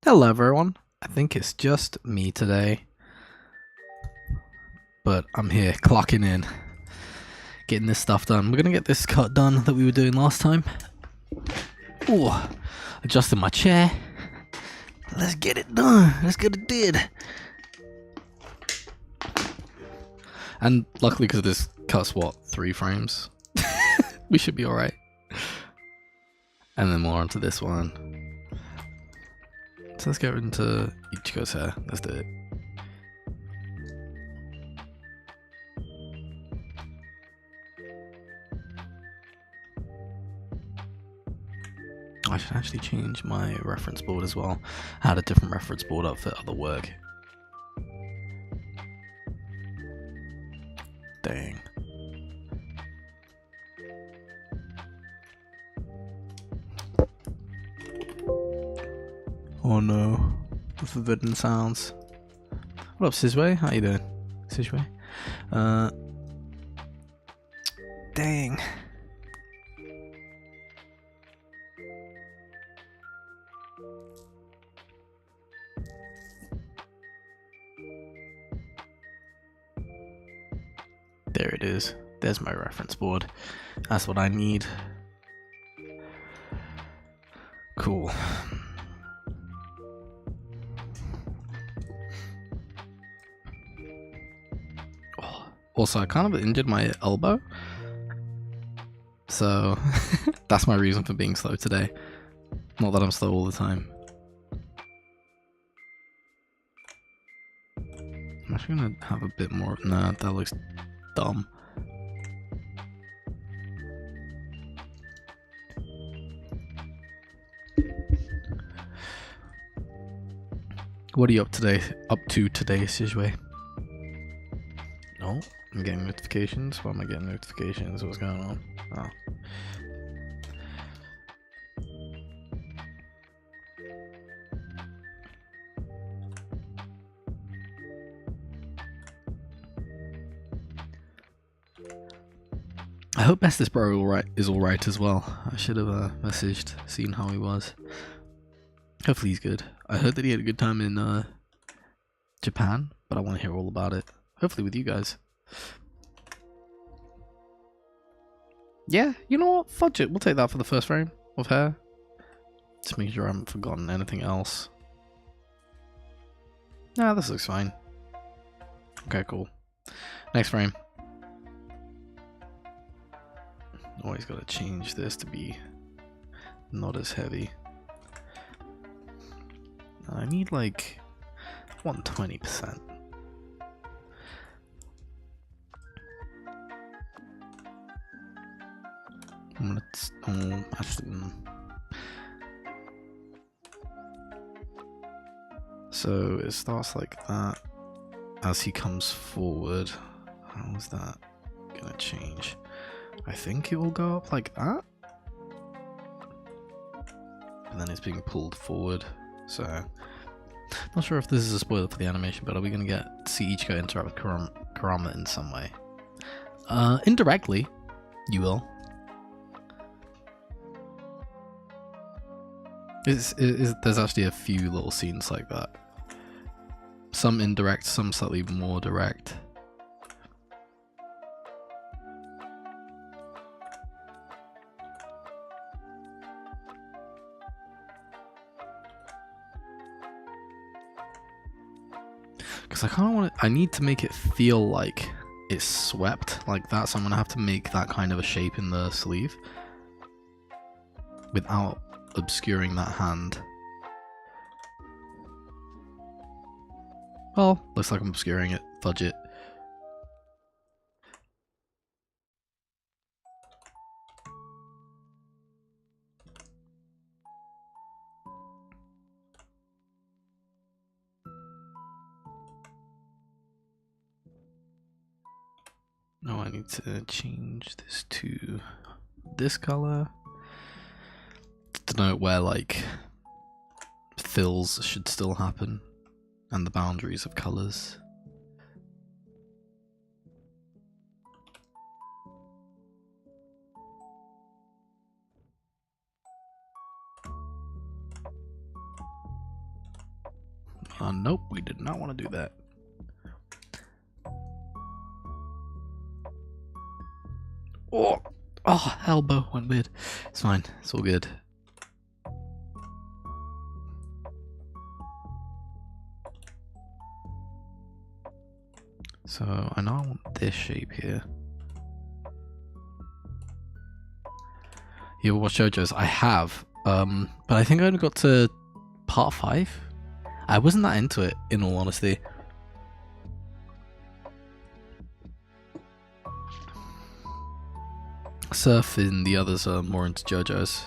Hello everyone, I think it's just me today, but I'm here clocking in, getting this stuff done. We're gonna get this cut done that we were doing last time. Ooh, adjusting my chair. Let's get it done, let's get it did. And luckily because this cut's what, 3 frames? We should be alright. And then more onto this one. So let's get into Ichigo's hair, let's do it. I should actually change my reference board as well. I had a different reference board up for other work. Dang. Oh no, the forbidden sounds. What up, Sizway? How you doing, Sizway? Dang. There it is. There's my reference board. That's what I need. Cool. Oh, also, I kind of injured my elbow. So, that's my reason for being slow today. Not that I'm slow all the time. I'm actually gonna have a bit more. Nah, that looks dumb. What are you up to today, Sizway? No, I'm getting notifications. Why am I getting notifications? What's going on? Oh. I hope Estes Bro is alright as well. I should have messaged, seen how he was. Hopefully he's good. I heard that he had a good time in Japan, but I want to hear all about it. Hopefully with you guys. Yeah, you know what? Fudge it. We'll take that for the first frame of hair. Just make sure I haven't forgotten anything else. Nah, this looks fine. Okay, cool. Next frame. Always gotta change this to be not as heavy. I need like 120%. So it starts like that as he comes forward. How is that gonna change? I think it will go up like that. And then it's being pulled forward. So, not sure if this is a spoiler for the animation, but are we going to see Ichigo interact with Kurama in some way? Indirectly, you will. There's actually a few little scenes like that. Some indirect, some slightly more direct. Because I kind of want I need to make it feel like it's swept like that, so I'm going to have to make that kind of a shape in the sleeve without obscuring that hand. Well, looks like I'm obscuring it. Fudge it. Now I need to change this to this color to denote where like fills should still happen and the boundaries of colors. Nope, we did not want to do that. Oh, elbow went weird. It's fine, it's all good. So I know I want this shape here. You watch JoJo's? I have, but I think I only got to part 5. I wasn't that into it, in all honesty. Surf and the others are more into JoJo's.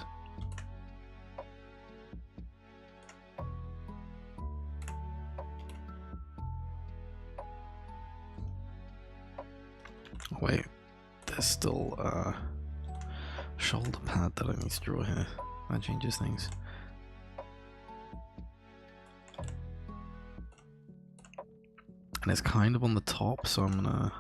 Wait, there's still a shoulder pad that I need to draw here. That changes things. And it's kind of on the top, so I'm gonna...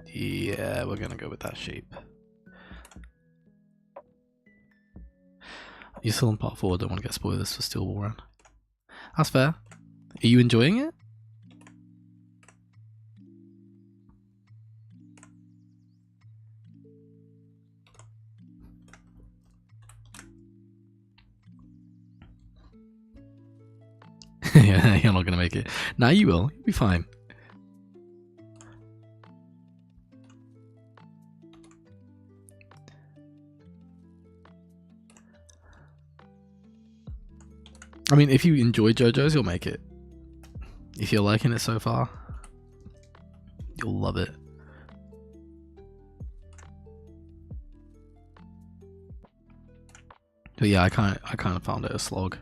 Yeah, we're gonna go with that shape. You're still in part 4, don't want to get spoilers for Steel Ball Run. That's fair. Are you enjoying it? Yeah, you're not gonna make it. Nah, you will. You'll be fine. I mean, if you enjoy JoJo's, you'll make it. If you're liking it so far, you'll love it. But yeah, I kind of found it a slog.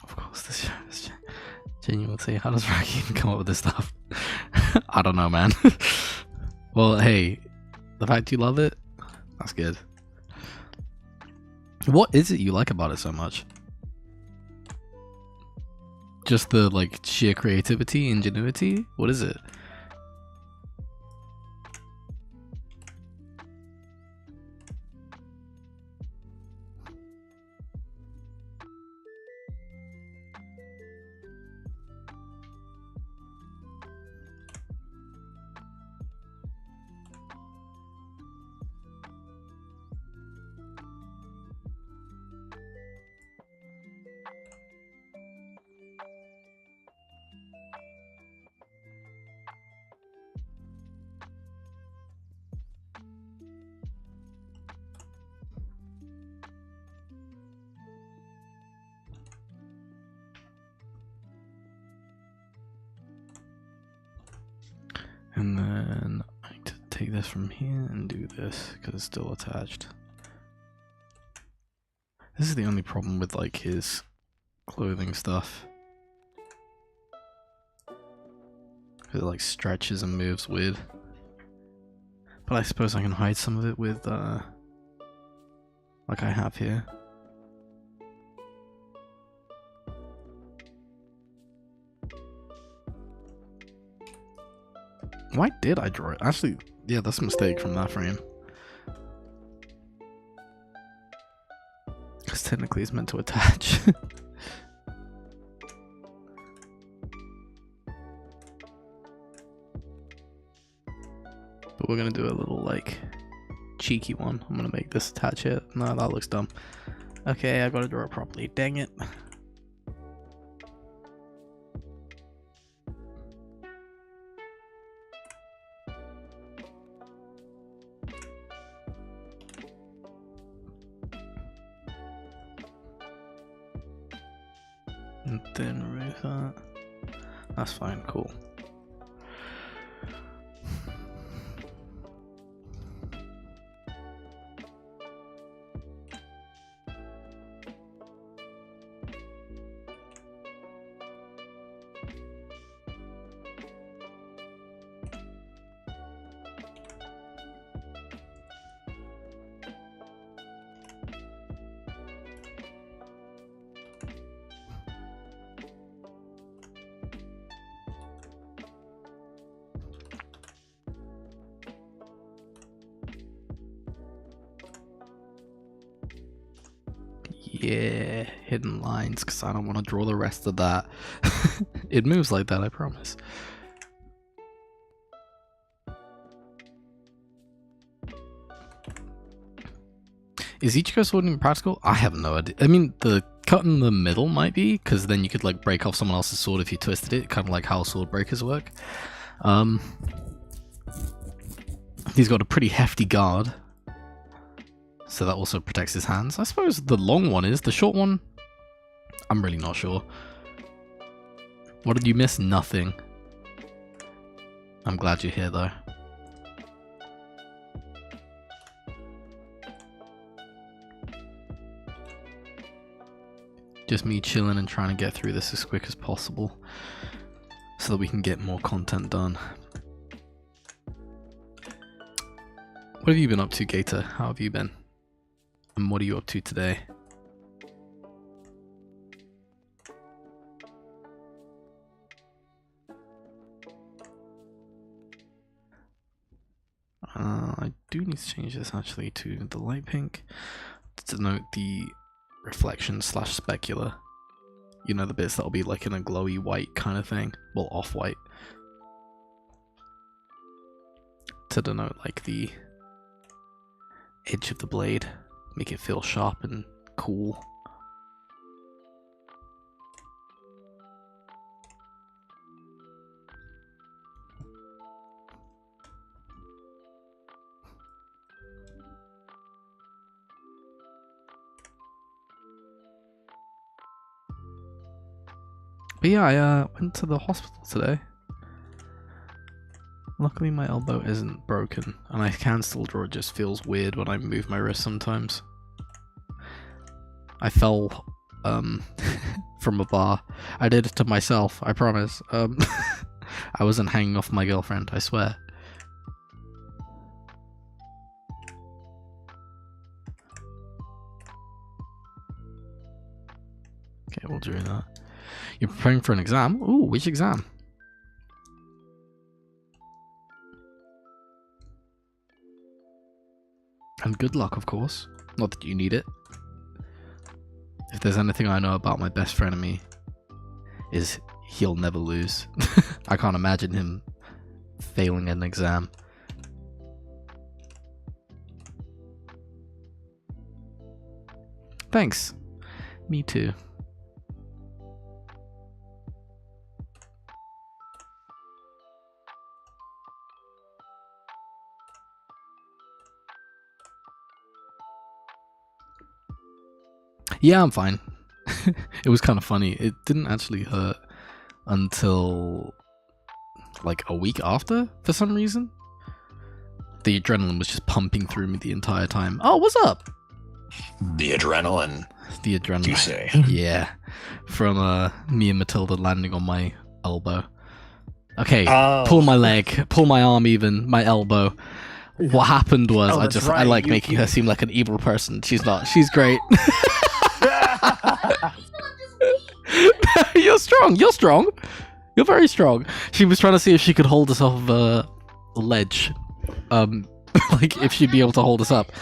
Of course, this genuinely, how does Rocky even come up with this stuff? I don't know, man. Well, hey, the fact you love it, that's good. What is it you like about it so much? Just the, like, sheer creativity, ingenuity? What is it? And then I need to take this from here and do this because it's still attached. This is the only problem with, like, his clothing stuff. It, like, stretches and moves weird. But I suppose I can hide some of it with, like I have here. Why did I draw it? Actually, yeah, that's a mistake from that frame. Because technically it's meant to attach. But we're gonna do a little, like, cheeky one. I'm gonna make this attach it. No, that looks dumb. Okay, I gotta draw it properly. Dang it. And then remove that. That's fine, cool. Yeah, hidden lines, because I don't want to draw the rest of that. It moves like that, I promise. Is Ichigo sword even practical? I have no idea. I mean, the cut in the middle might be, because then you could like break off someone else's sword if you twisted it, kind of like how sword breakers work. He's got a pretty hefty guard, so that also protects his hands. I suppose the long one is. The short one, I'm really not sure. What did you miss? Nothing. I'm glad you're here though. Just me chilling and trying to get through this as quick as possible so that we can get more content done. What have you been up to, Gator? How have you been? And what are you up to today? I do need to change this actually to the light pink to denote the reflection slash specular. You know, the bits that'll be like in a glowy white kind of thing. Well, off-white. To denote like the edge of the blade. Make it feel sharp and cool. But yeah, I went to the hospital today. Luckily my elbow isn't broken, and I can still draw. It just feels weird when I move my wrist sometimes. I fell from a bar. I did it to myself, I promise. I wasn't hanging off my girlfriend, I swear. Okay, we'll do that. You're preparing for an exam? Ooh, which exam? And good luck, of course. Not that you need it. If there's anything I know about my best frenemy, is he'll never lose. I can't imagine him failing an exam. Thanks. Me too. Yeah, I'm fine. It was kind of funny. It didn't actually hurt until like a week after, for some reason. The adrenaline was just pumping through me the entire time. Oh, what's up? The adrenaline. The adrenaline. You say? Yeah. From me and Matilda landing on my elbow. Okay, pull my leg, pull my arm even, my elbow. What happened was I like making her seem like an evil person. She's not. She's great. You're strong. You're strong. You're very strong. She was trying to see if she could hold us off of a ledge. Like if she'd be able to hold us up.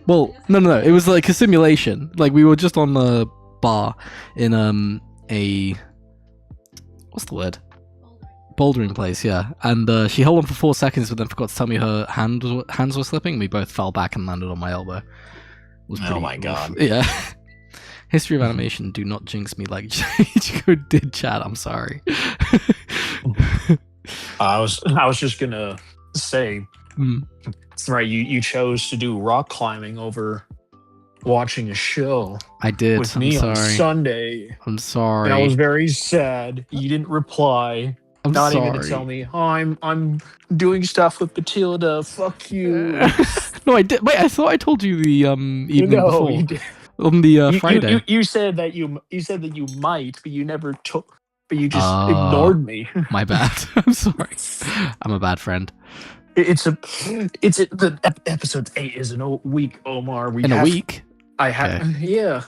Well, no. It was like a simulation. Like we were just on a bar in a what's the word? Bouldering place, yeah. And she held on for 4 seconds, but then forgot to tell me her hands were slipping. We both fell back and landed on my elbow. It was oh my god. Yeah. History of animation, do not jinx me like Ichigo did, chat. I'm sorry. I was just gonna say, it's right. You chose to do rock climbing over watching a show I did. with I'm me on sorry. Sunday. I'm And I sorry. was very sad. You didn't reply. I'm Not sorry. even to tell me, oh, I'm doing stuff with Matilda. Fuck you. No, I did. Wait, I thought I told you the evening No, before you did. on the Friday. You said that you said that you might, but you never told. But you just ignored me. My bad. I'm sorry. I'm a bad friend. The episode 8 is in a week, Omar. In a week. I have. Okay. Yeah.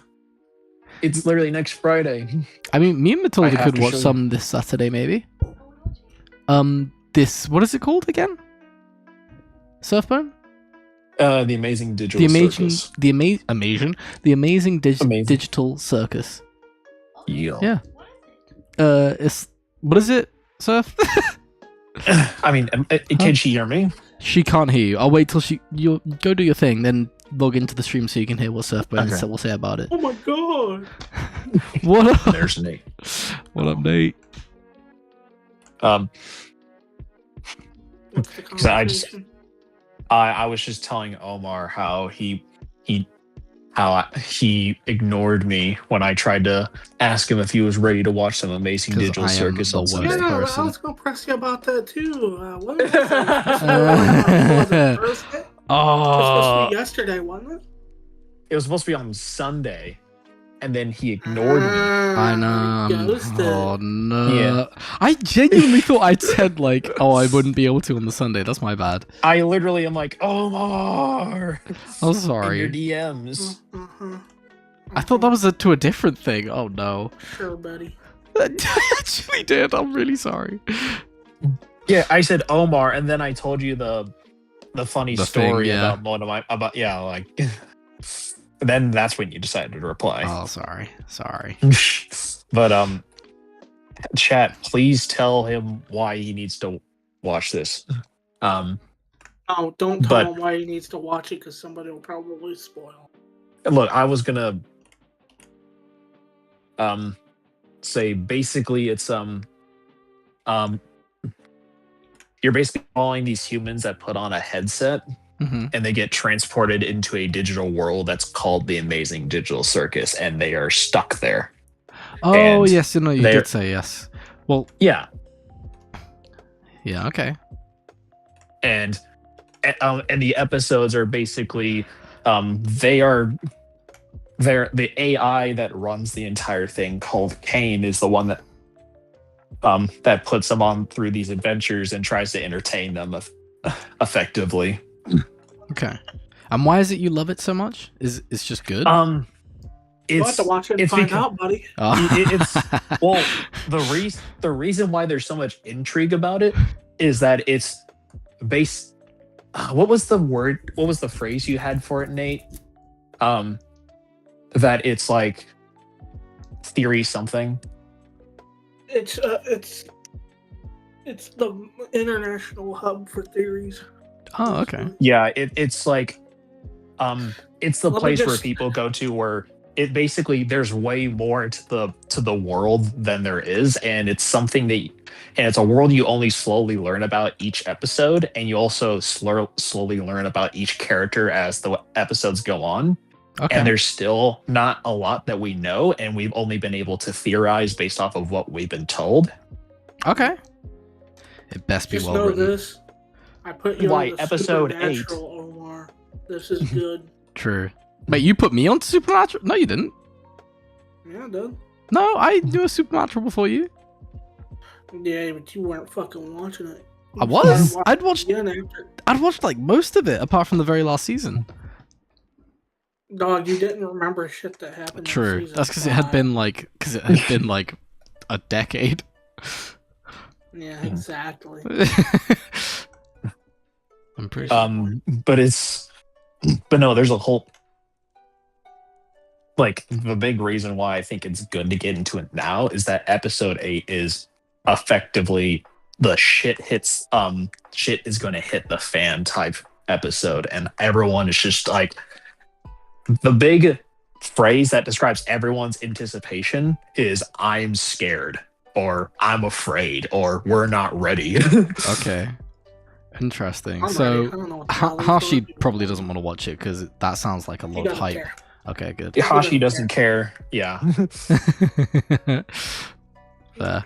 It's literally next Friday. I mean, me and Matilda have could to watch show you. some this Saturday, maybe. This, what is it called again? Surfboard? The amazing digital circus. The amazing Amazing. digital circus. Yeah. It's, what is it? Surf? I mean, can she hear me? She can't hear you. I'll wait till you go do your thing, then log into the stream so you can hear what Surfboard Okay. will say about it. Oh my god! What up? There's Nate. What up, Nate? What's the 'Cause I just- conversation? I was just telling Omar how he ignored me when I tried to ask him if he was ready to watch some amazing 'Cause digital I am circus the on worst. Sunday. Yeah, I person. was gonna press you about that too. What was it? Thursday? It was supposed to Oh, be yesterday, wasn't it? It was supposed to be on Sunday, and then he ignored me. I know. Ghosted. Oh no. Yeah. I genuinely thought I'd said like, oh, I wouldn't be able to on the Sunday. That's my bad. I literally am like, Omar, I'm in your sorry. DMs. I thought that was to a different thing. Oh no. Sure, buddy. I actually did. I'm really sorry. Yeah, I said Omar, and then I told you the funny The thing, story yeah. about one of my like. Then that's when you decided to reply. Oh, sorry. Sorry. But chat, please tell him why he needs to watch this. Oh, don't tell But- him why he needs to watch it because somebody will probably spoil. Look, I was gonna say basically it's you're basically following these humans that put on a headset Hmm. and they get transported into a digital world that's called the Amazing Digital Circus, and they are stuck there. Oh, And yes. You they're- did say yes. Well, Yeah, yeah. Okay. and the episodes are basically they're the AI that runs the entire thing called Kane is the one that that puts them on through these adventures and tries to entertain them effectively. Okay. And why is it you love it so much? Is it's just good? You'll have It's to watch it and it's find because- out, buddy. Oh. it's well the reason why there's so much intrigue about it is that it's based. What was the word? What was the phrase you had for it, Nate? That it's like theory something. It's the international hub for theories. Oh, okay. Yeah, it's like it's the Let me place where just- people go to where it basically there's way more to the world than there is, and it's something that and it's a world you only slowly learn about each episode, and you also slowly learn about each character as the episodes go on. Okay. And there's still not a lot that we know, and we've only been able to theorize based off of what we've been told. Okay. It best be Just well know written. this. I put you Why, on the episode Supernatural, Omar. This is good. True. Wait, you put me on Supernatural? No, you didn't. Yeah, dude. No, I knew a Supernatural before you. Yeah, but you weren't fucking watching it. I You was. started I'd watching watched. it again after. I'd watched like most of it, apart from the very last season. Dog, you didn't remember shit that happened. in True. season That's because it had 5. been like a decade. Yeah, exactly. I'm pretty sure. But no, there's a whole like the big reason why I think it's good to get into it now is that episode 8 is effectively the shit is going to hit the fan type episode, and everyone is just like the big phrase that describes everyone's anticipation is I'm scared or I'm afraid or we're not ready. Okay. Interesting. I'm So ready. I don't know what the hell he's Hashi gonna do. probably doesn't want to watch it because that sounds like a He lot of doesn't hype. care. Okay, good. Hashi doesn't care. Yeah. Fair.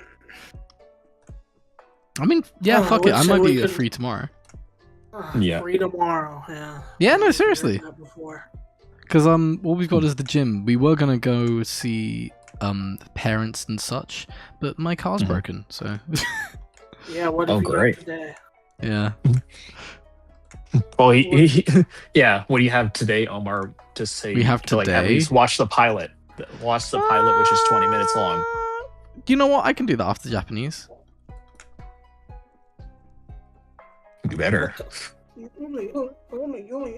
I mean, yeah, fuck it. I might be free tomorrow. Yeah. Free tomorrow, yeah. Yeah, no, seriously. Before. Because all we've got is the gym. We were gonna go see parents and such, but my car's broken, so. Yeah, what have you got today? Yeah. Well, yeah. What do you have today, Omar? To say we have to today. Like, at least watch the pilot. Watch the pilot, which is 20 minutes long. You know what? I can do that after Japanese. You better.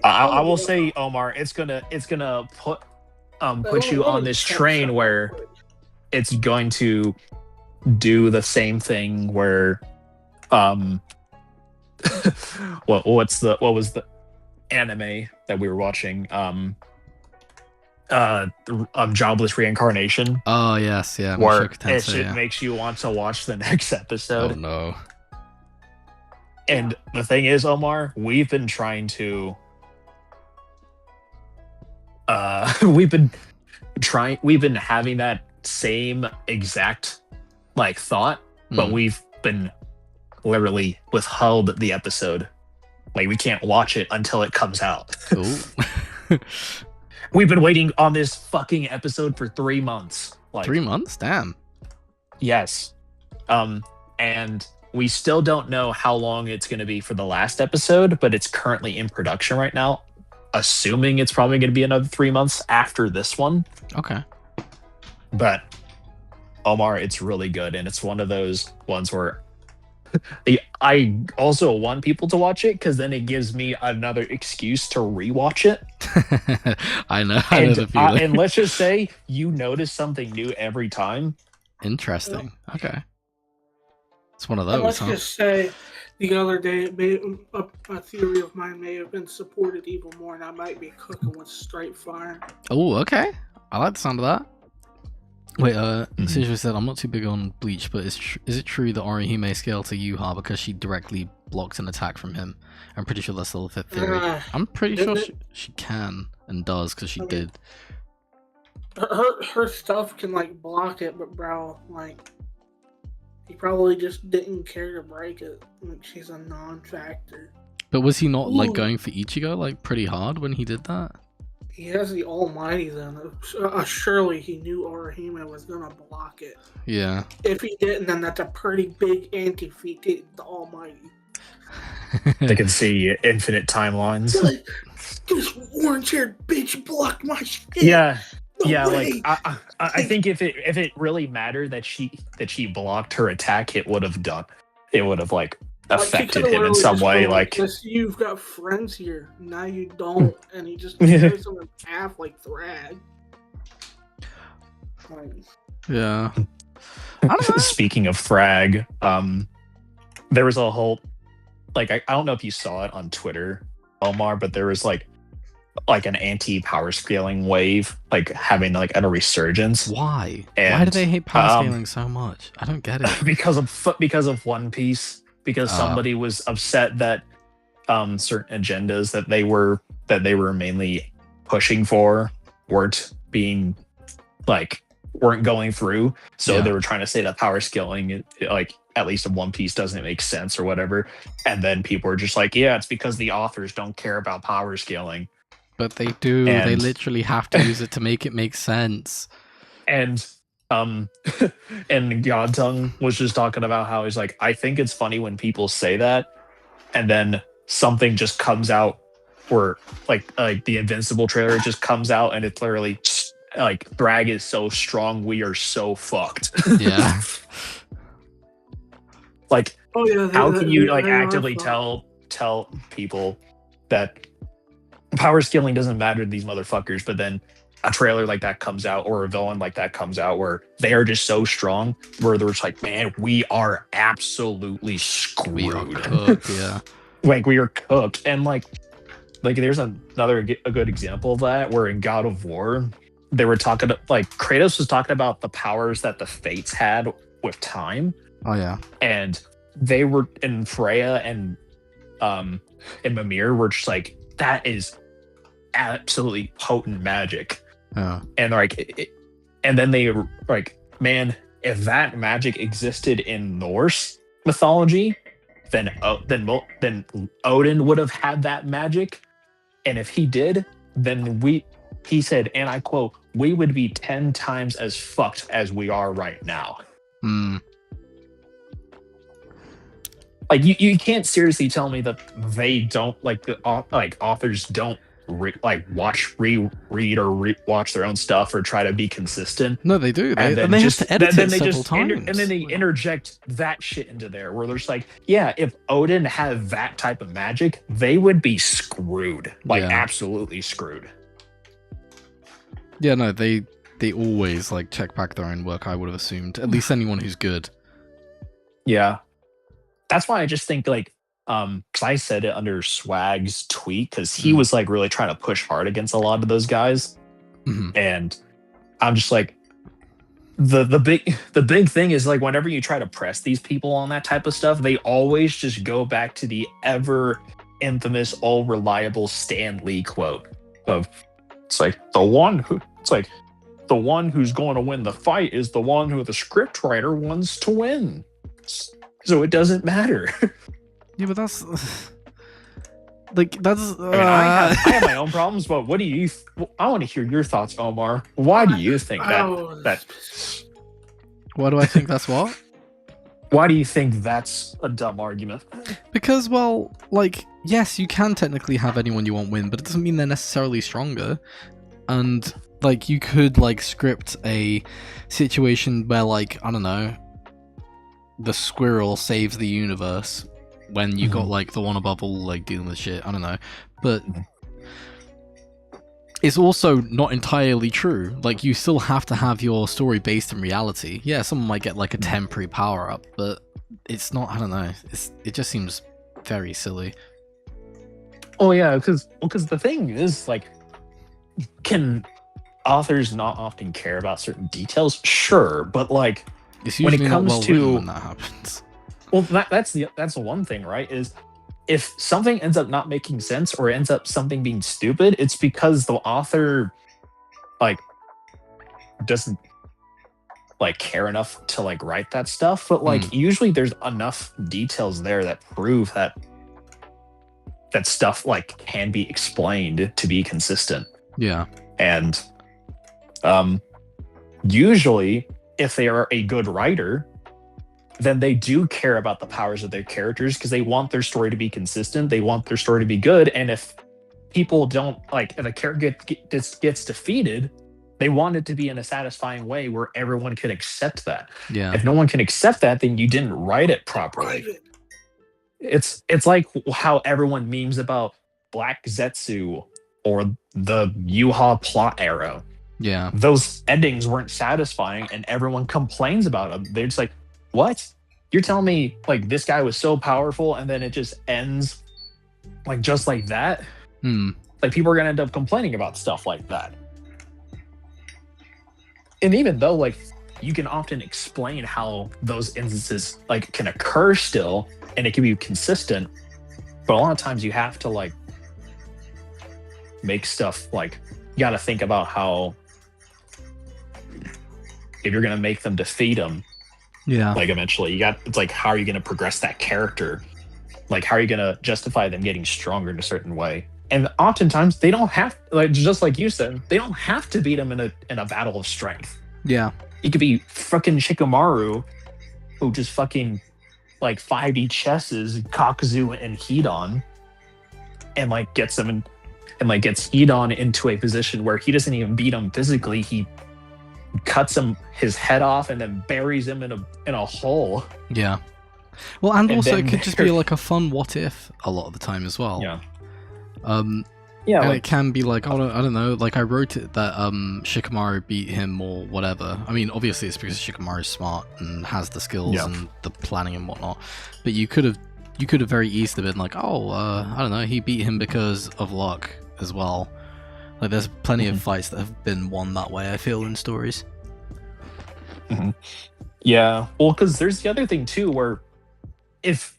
I will say, Omar, it's gonna put you on this train where it's going to do the same thing where what was the anime that we were watching? Jobless Reincarnation. Oh yes, yeah. Where it makes you want to watch the next episode. Oh no. And the thing is, Omar, we've been trying to we've been having that same exact like thought, but we've been literally withheld the episode. Like, we can't watch it until it comes out. Cool. We've been waiting on this fucking episode for 3 months. Like, 3 months? Damn. Yes. And we still don't know how long it's going to be for the last episode, but it's currently in production right now. Assuming it's probably going to be another 3 months after this one. Okay. But Omar, it's really good, and it's one of those ones where I also want people to watch it because then it gives me another excuse to rewatch it. I know the feeling. And let's just say you notice something new every time. Interesting. Okay. It's one of those. And let's just say the other day a theory of mine may have been supported even more, and I might be cooking with straight fire. Oh, okay. I like the sound of that. Wait, Sinjo said, I'm not too big on Bleach, but is it true that Orihime scaled to Yuha because she directly blocks an attack from him? I'm pretty sure that's still a fit theory. I'm pretty sure she can and does because she did. Her stuff can like block it, but bro, like, he probably just didn't care to break it. Like, she's a non-factor. But was he not like going for Ichigo like pretty hard when he did that? He has the Almighty then. Surely he knew Orihime was gonna block it. Yeah. If he didn't, then that's a pretty big anti-feat to the Almighty. They can see infinite timelines. Like, this orange-haired bitch blocked my shit. Yeah. No yeah, way. like I think if it really mattered that she blocked her attack, it would have like affected him in some way. Like, you've got friends here, now you don't, and he just throws them in half like Thrag. Like, yeah. I don't know. Speaking of Thrag, there was a whole I don't know if you saw it on Twitter, Omar, but there was like an anti-power scaling wave, like having like a resurgence. Why? And, why do they hate power scaling so much? I don't get it. because of One Piece. Because somebody was upset that certain agendas that they were mainly pushing for weren't going through. So they were trying to say that power scaling, like at least in One Piece, doesn't make sense or whatever. And then people were just like, yeah, it's because the authors don't care about power scaling. But they do. They literally have to use it to make it make sense. And and Godtung was just talking about how he's like, I think it's funny when people say that, and then something just comes out where like the Invincible trailer just comes out, and it's literally like, Thrag is so strong, we are so fucked. Yeah. Like, how can you like actively tell people that power scaling doesn't matter to these motherfuckers, but then a trailer like that comes out, or a villain like that comes out, where they are just so strong, where they're just like, man, we are absolutely screwed. We are cooked, yeah. Like, we are cooked. And like there's a good example of that, where in God of War, they were talking, like, Kratos was talking about the powers that the Fates had with time. Oh yeah. And they were, and Freya and Mimir were just like, that is absolutely potent magic. Oh. And and then they were like, man, if that magic existed in Norse mythology, then Odin would have had that magic, and if he did, then he said, and I quote, we would be 10 times as fucked as we are right now. Hmm. Like you can't seriously tell me that they don't authors don't reread or watch their own stuff or try to be consistent. No, they do. And then they just have to edit then it they several just times. and then they interject that shit into there where there's like, yeah, if Odin had that type of magic, they would be screwed, like absolutely screwed. Yeah, no, they always like check back their own work. I would have assumed, at least anyone who's good. Yeah, that's why I just think like, because I said it under Swag's tweet because he was like really trying to push hard against a lot of those guys, and I'm just like, the big thing is like whenever you try to press these people on that type of stuff, they always just go back to the ever infamous, all reliable Stan Lee quote of the one who's going to win the fight is the one who the scriptwriter wants to win. So it doesn't matter. Yeah, but that's like that's. I mean, I have my own problems, but what do you? I want to hear your thoughts, Omar. Why do you think that? Why do I think that's what? Why do you think that's a dumb argument? Because, well, like, yes, you can technically have anyone you want win, but it doesn't mean they're necessarily stronger. And like, you could like script a situation where, like, I don't know, the squirrel saves the universe when you got like the one above all like dealing with shit. I don't know, but it's also not entirely true. Like, you still have to have your story based in reality. Yeah, someone might get like a temporary power up, but it's not. I don't know. It just seems very silly. Oh yeah, because the thing is, like, can authors not often care about certain details? Sure, but like, it's usually when it comes not well to written when that happens. Well, that's the one thing, right? Is if something ends up not making sense or ends up something being stupid, it's because the author like doesn't like care enough to like write that stuff. But like usually there's enough details there that prove that stuff like can be explained to be consistent. Yeah. And usually if they are a good writer, then they do care about the powers of their characters because they want their story to be consistent. They want their story to be good. And if people don't like, if a character gets defeated, they want it to be in a satisfying way where everyone can accept that. Yeah. If no one can accept that, then you didn't write it properly. It's like how everyone memes about Black Zetsu or the Yuha plot arrow. Yeah. Those endings weren't satisfying and everyone complains about them. They're just like, what? You're telling me like this guy was so powerful and then it just ends like just like that? Like, people are gonna end up complaining about stuff like that. And even though like you can often explain how those instances like can occur still and it can be consistent, but a lot of times you have to like make stuff like, you gotta think about how if you're gonna make them defeat them, like eventually it's like, how are you going to progress that character? Like, how are you going to justify them getting stronger in a certain way? And oftentimes they don't have, like, just like you said, they don't have to beat them in a battle of strength. Yeah. It could be fucking Shikamaru who just fucking like 5D chesses Kakuzu and Hedon and like gets them and like gets Hedon into a position where he doesn't even beat him physically. He cuts his head off and then buries him in a hole. Yeah. Well, and also then it could just be like a fun what if a lot of the time as well. Yeah. Yeah, and like, it can be like, I don't know, like I wrote it that Shikamaru beat him or whatever. I mean, obviously it's because Shikamaru's smart and has the skills and the planning and whatnot. But you could have very easily been like, oh, I don't know, he beat him because of luck as well. Like, there's plenty of fights that have been won that way, I feel, in stories. Yeah. Well, because there's the other thing, too, where if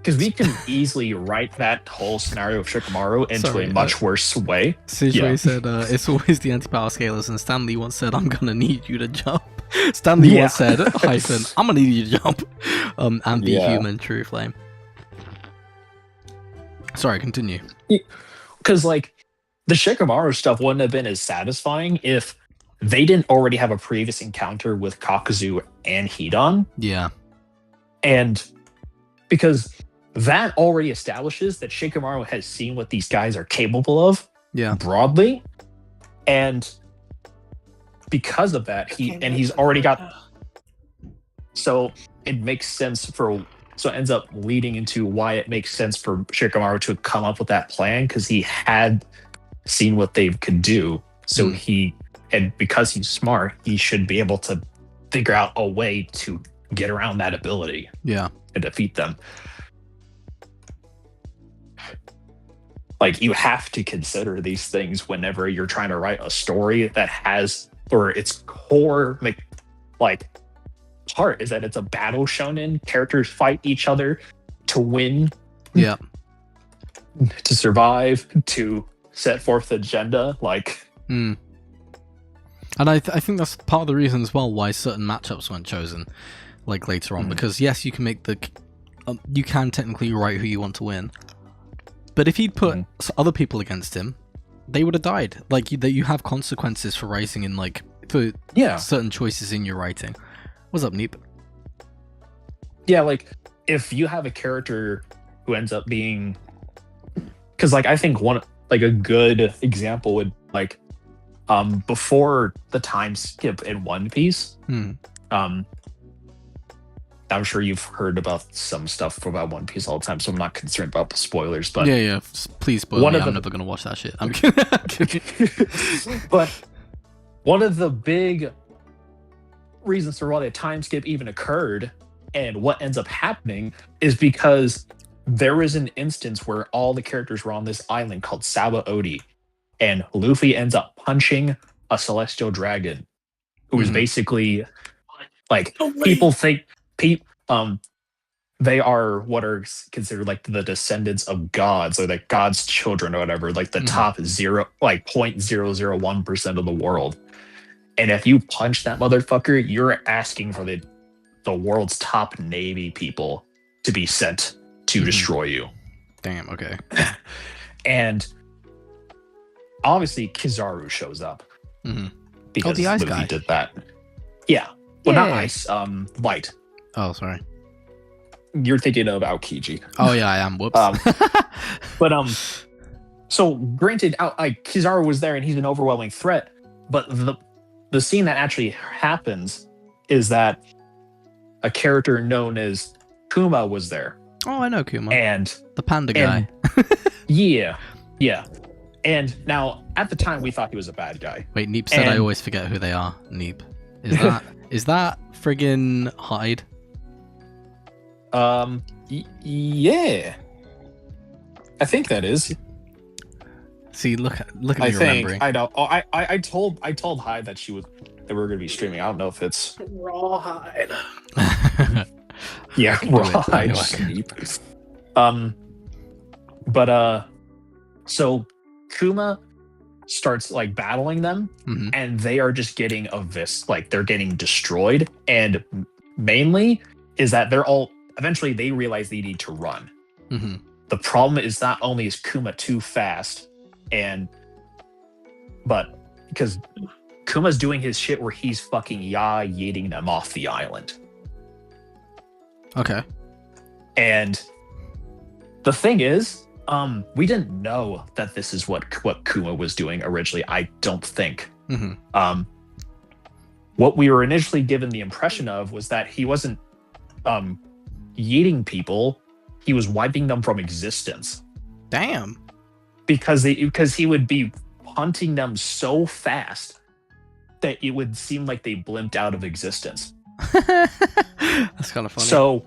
because we can easily write that whole scenario of Shikamaru into a much worse way. Sujui said, it's always the anti-power scalers, and Stanley once said, I'm gonna need you to jump. Stanley once said, hyphen, I'm gonna need you to jump. And be human, true flame. Sorry, continue. Because, like, the Shikamaru stuff wouldn't have been as satisfying if they didn't already have a previous encounter with Kakuzu and Hidan. Yeah. And because that already establishes that Shikamaru has seen what these guys are capable of broadly. And because of that, he's already got... So it makes sense so it ends up leading into why it makes sense for Shikamaru to come up with that plan, because he had seen what they could do. So and because he's smart, he should be able to figure out a way to get around that ability. Yeah. And defeat them. Like, you have to consider these things whenever you're trying to write a story that has, or its core, like part is that it's a battle shonen. Characters fight each other to win. Yeah. To survive, to set forth agenda. Like. And I think that's part of the reason as well why certain matchups weren't chosen, like later on, because yes, you can make you can technically write who you want to win, but if he'd put other people against him, they would have died. Like, you have consequences for writing in, like, for certain choices in your writing. What's up, Neep? Yeah, like, if you have a character who ends up being, because, like, I think a good example would, like, before the time skip in One Piece, I'm sure you've heard about some stuff about One Piece all the time, so I'm not concerned about the spoilers. But please spoil me. I'm never gonna watch that shit. I'm kidding. But one of the big reasons for why the time skip even occurred, and what ends up happening, is because there was an instance where all the characters were on this island called Sabaody, and Luffy ends up punching a celestial dragon, who is basically, like, people think they are what are considered, like, the descendants of gods, or like God's children or whatever, like the top 0.001% of the world. And if you punch that motherfucker, you're asking for the world's top navy people to be sent to destroy you. Damn, okay. And obviously Kizaru shows up. Because the ice Luffy guy did that. Yeah. Well, not ice, light. Oh, sorry. You're thinking of Aokiji. Oh yeah, I am. Whoops. But so granted, Kizaru was there and he's an overwhelming threat. But the scene that actually happens is that a character known as Kuma was there. Oh, I know Kuma. And the panda guy. yeah. And now, at the time, we thought he was a bad guy. Wait, Neep said I always forget who they are. Neep. Is that friggin' Hyde? Yeah. I think that is. See, look at me remembering. I know. Oh, I told Hyde that we were going to be streaming. I don't know if it's Raw Hyde. Yeah, Raw Hyde. But so Kuma starts, like, battling them, and they are just getting they're getting destroyed. And mainly is that eventually they realize they need to run. The problem is not only is Kuma too fast, but because Kuma's doing his shit where he's fucking yeeting them off the island. Okay. And the thing is, we didn't know that this is what Kuma was doing originally. I don't think. What we were initially given the impression of was that he wasn't yeeting people; he was wiping them from existence. Damn. Because he would be hunting them so fast that it would seem like they blimped out of existence. That's kind of funny.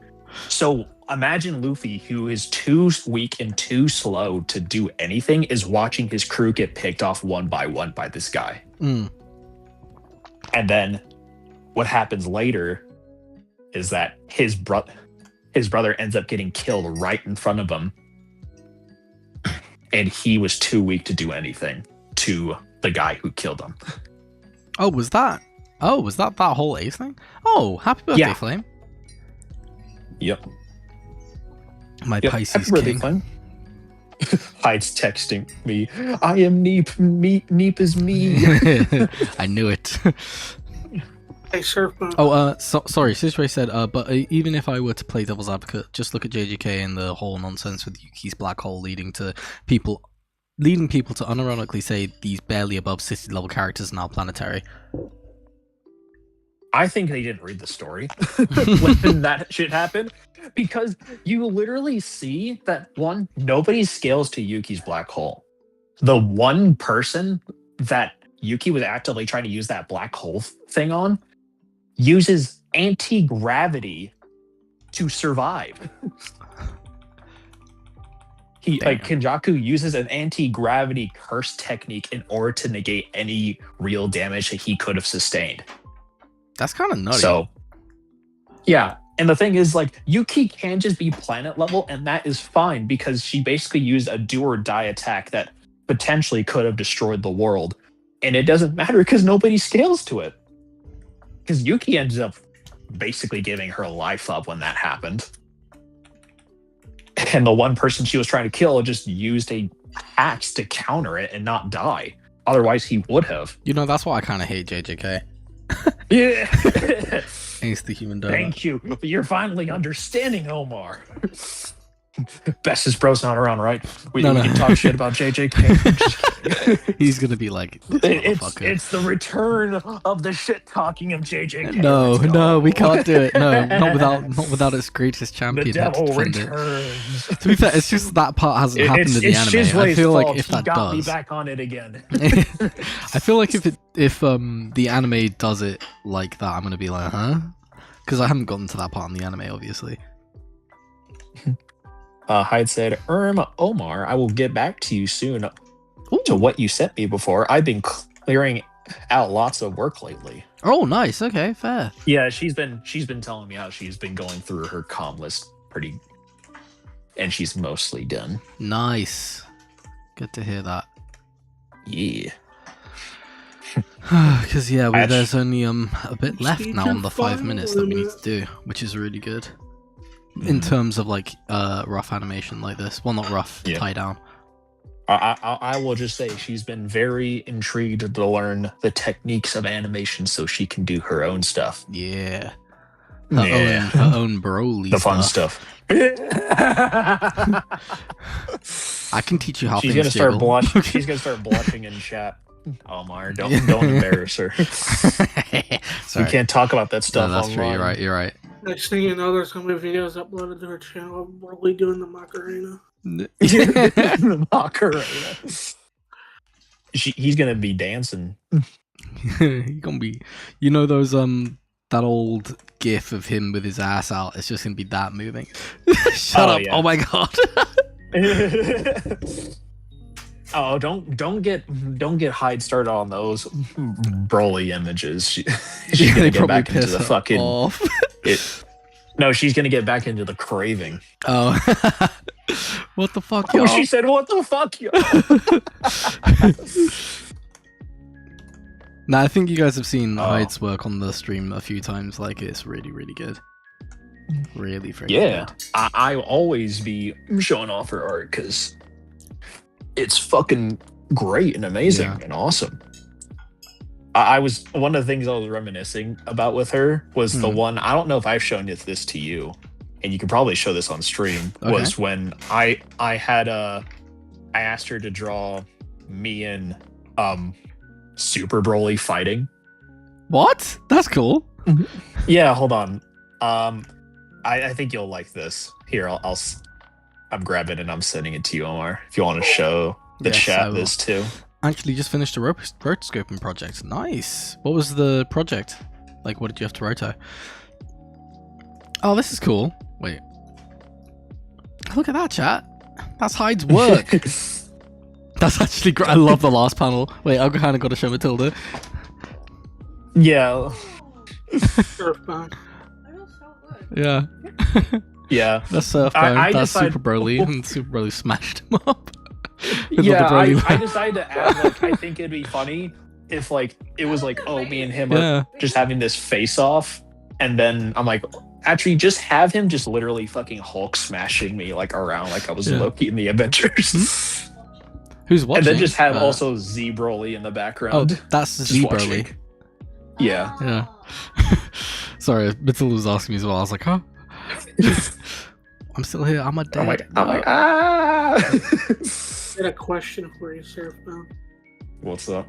So imagine Luffy, who is too weak and too slow to do anything, is watching his crew get picked off one by one by this guy. And then what happens later is that his his brother ends up getting killed right in front of him. And he was too weak to do anything to the guy who killed him. Oh, was that that whole Ace thing? Oh, happy birthday, Yeah. Flame. Yep. My Yep. Pisces Happy birthday, king. Flame. Hyde's texting me. I am Neep. Neep is me. I knew it. Hey, Surfman. Oh, sorry, Cicero said, but even if I were to play devil's advocate, just look at JJK and the whole nonsense with Yuki's black hole leading people to unironically say these barely above city level characters are now planetary. I think they didn't read the story when that shit happened, because you literally see that nobody scales to Yuki's black hole. The one person that Yuki was actively trying to use that black hole thing on uses anti-gravity to survive. Kenjaku uses an anti-gravity curse technique in order to negate any real damage that he could have sustained. That's kind of nutty. So, yeah. And the thing is, like, Yuki can just be planet level, and that is fine because she basically used a do or die attack that potentially could have destroyed the world. And it doesn't matter because nobody scales to it. Because Yuki ends up basically giving her life up when that happened. And the one person she was trying to kill just used a axe to counter it and not die. Otherwise, he would have. You know, that's why I kind of hate JJK. Yeah. Ace the human donut. Thank you. You're finally understanding, Omar. Bestest bro's not around, right? We can talk shit about JJK. He's gonna be like, this motherfucker. It's the return of the shit talking of JJK. No, we can't do it. No, not without its greatest champion. The devil to returns. To be fair, it's just that part hasn't happened in the anime. I feel like if that got me does, back on it again. I feel like if the anime does it like that, I'm gonna be like, huh? Because I haven't gotten to that part in the anime, obviously. Hyde said, Omar, I will get back to you soon Ooh. to what you sent me before. I've been clearing out lots of work lately. Oh, nice. Okay, fair. Yeah, she's been telling me how she's been going through her comm list and she's mostly done. Nice. Good to hear that. Yeah. Because there's only a bit left now on the 5 minutes that we need to do, which is really good. In terms of like rough animation like this. Well, not rough, tie down. I will just say she's been very intrigued to learn the techniques of animation so she can do her own stuff. Yeah. Her own Broly the fun stuff. I can teach you how she's things gonna start jiggle. She's gonna start blushing in chat. Omar, don't embarrass her. We can't talk about that stuff. No, that's online. true. You're right. Next thing you know, there's gonna be videos uploaded to her channel of Broly doing the Macarena. The Macarena. He's gonna be dancing. He's gonna be, you know, those that old gif of him with his ass out. It's just gonna be that moving. Shut up! Yeah. Oh my god. Oh, don't get Hyde started on those Broly images. She's gonna get back into the fucking. No, she's gonna get back into the craving. Oh, what the fuck? Oh, she said, "What the fuck?" Now, I think you guys have seen Hyde's work on the stream a few times. Like, it's really, really good. Really, very good. I'll always be showing off her art because it's fucking great and amazing and awesome. I was one of the things I was reminiscing about with her was the one. I don't know if I've shown this to you, and you can probably show this on stream. Okay. Was when I asked her to draw me and Super Broly fighting. What? That's cool. Yeah, hold on. I think you'll like this. Here, I'm grabbing it and I'm sending it to you, Omar. If you want to show the chat this too. Actually, just finished a rotoscoping project. Nice. What was the project? Like, what did you have to roto? Oh, this is cool. Wait. Look at that, chat. That's Hyde's work. That's actually great. I love the last panel. Wait, I've kind of got to show Matilda. Yeah. Surfman. Yeah. Yeah. That's Surfbone. I That's decided- Super Broly, and Super Broly smashed him up. With all the Yeah, Broly I love. decided to add like I think it'd be funny if like it was like, oh, me and him are Yeah. just having this face off, and then I'm like, actually just have him just literally fucking Hulk smashing me like around like I was Yeah. Loki in the Avengers. Who's watching? And then just have Uh, also Z Broly in the Oh, background. that's just Z watching. Broly. Yeah. Yeah. Sorry, Mitzel was asking me as well. I was like, huh? I'm still here. I'm a dead. I'm like, ah. I had a question for you, Surfbone. What's up?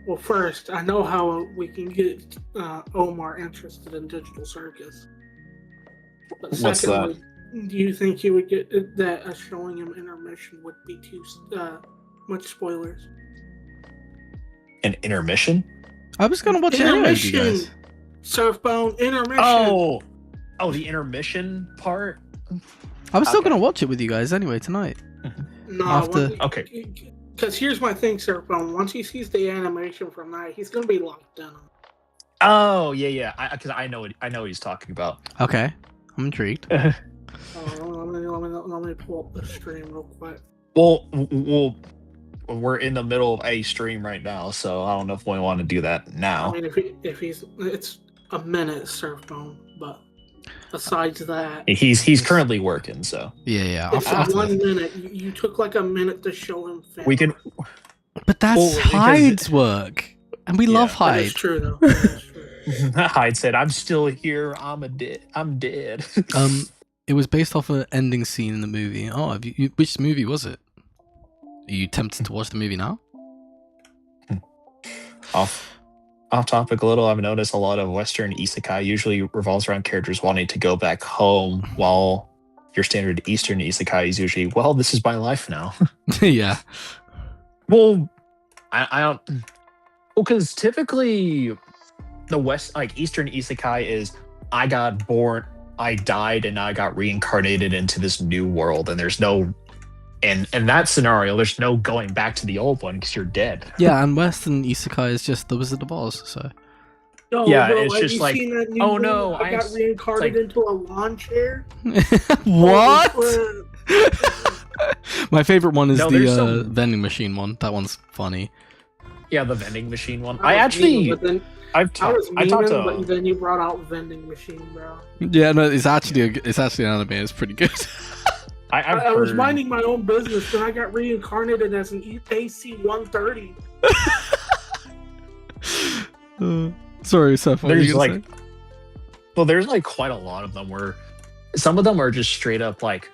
Well, first, I know how we can get Omar interested in Digital Circus. But What's secondly, do you think he would get that showing him intermission would be too much spoilers? An intermission? I was gonna watch it anyway, with you guys. Surfbone, intermission. Oh, the intermission part. I was still Okay. gonna watch it with you guys anyway tonight. No, after- Okay. Because here's my thing, Surfbone. Once he sees the animation from that, he's gonna be locked in. Oh yeah. Because I know what he's talking about. Okay, I'm intrigued. Let me pull up the stream real quick. Well, we're in the middle of a stream right now, so I don't know if we want to do that I now. mean, it's a minute, Surfbone, but besides that, He's currently working, so Yeah. it's I'll- 1 minute. You took like a minute to show him. Film. we can. But that's Well, because- Hyde's work, and we love Yeah. That Hyde. is true, though. That is true. Hyde said, "I'm still here. I'm dead." It was based off an ending scene in the movie. Oh, which movie was it? Are you tempted to watch the movie now? Off topic a little. I've noticed a lot of Western isekai usually revolves around characters wanting to go back home, while your standard Eastern isekai is usually, well, this is my life now. Yeah. Well, I don't. Well, because typically the Eastern isekai is I got born, I died, and I got reincarnated into this new world, and there's no. And in that scenario, there's no going back to the old one because you're dead. Yeah, and Western Isekai is just the Wizard of Oz, so. Yo, Yeah, bro, it's have just you like, seen that new oh movie? no, I got it's reincarnated like- into a lawn chair. What? Holy crap. My favorite one is No, the there's some- vending machine one. That one's funny. Yeah, the vending machine one. I I was actually, memeing, but then I've I was I talked memeing, but to. then you brought out vending machine, bro. Yeah, no, it's actually an anime. It's pretty good. I've I was heard- minding my own business, then I got reincarnated as an AC-130. Sorry, Seth. What were There's you gonna like, say? well, there's like quite a lot of them where some of them are just straight up like,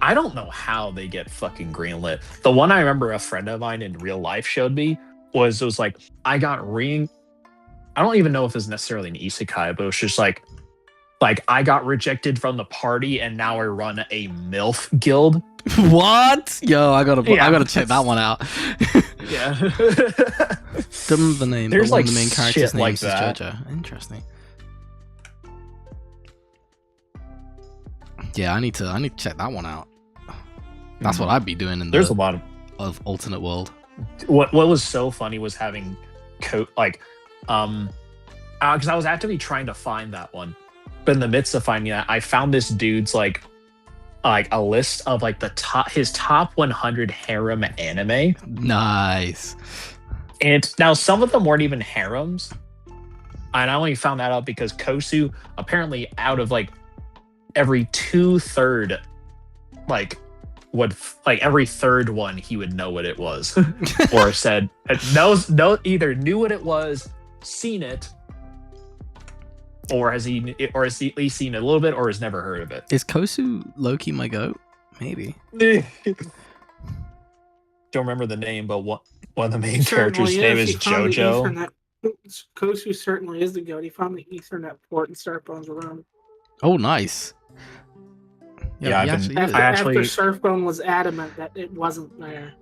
I don't know how they get fucking greenlit. The one I remember a friend of mine in real life showed me was it was like I don't even know if it was necessarily an isekai, but it was just like I got rejected from the party and now I run a MILF guild. What? Yo, I gotta Yeah. check that one out. Yeah. Don't remember the name. There's, but one like, of the main characters' shit like names is that. Jojo. Interesting. Yeah, I need to check that one out. That's what I'd be doing in There's a the lot of alternate world. what was so funny was having because I was actively trying to find that one, but in the midst of finding that, I found this dude's like a list of like his top 100 harem anime, Nice. and now some of them weren't even harems, and I only found that out because Kosu apparently out of like every 2/3 every third one he would know what it was or said either knew what it was, seen it, or has he at least seen it a little bit, or has never heard of it. Is Kosu Loki my goat? Maybe. Don't remember the name, but one of the main Certainly characters' name is He found the Jojo. Ethernet- Kosu certainly is the goat. He found the Ethernet port in Starbone's room. Oh, nice. Yeah, he I've been- actually is. After actually- Surfbone was adamant that it wasn't there.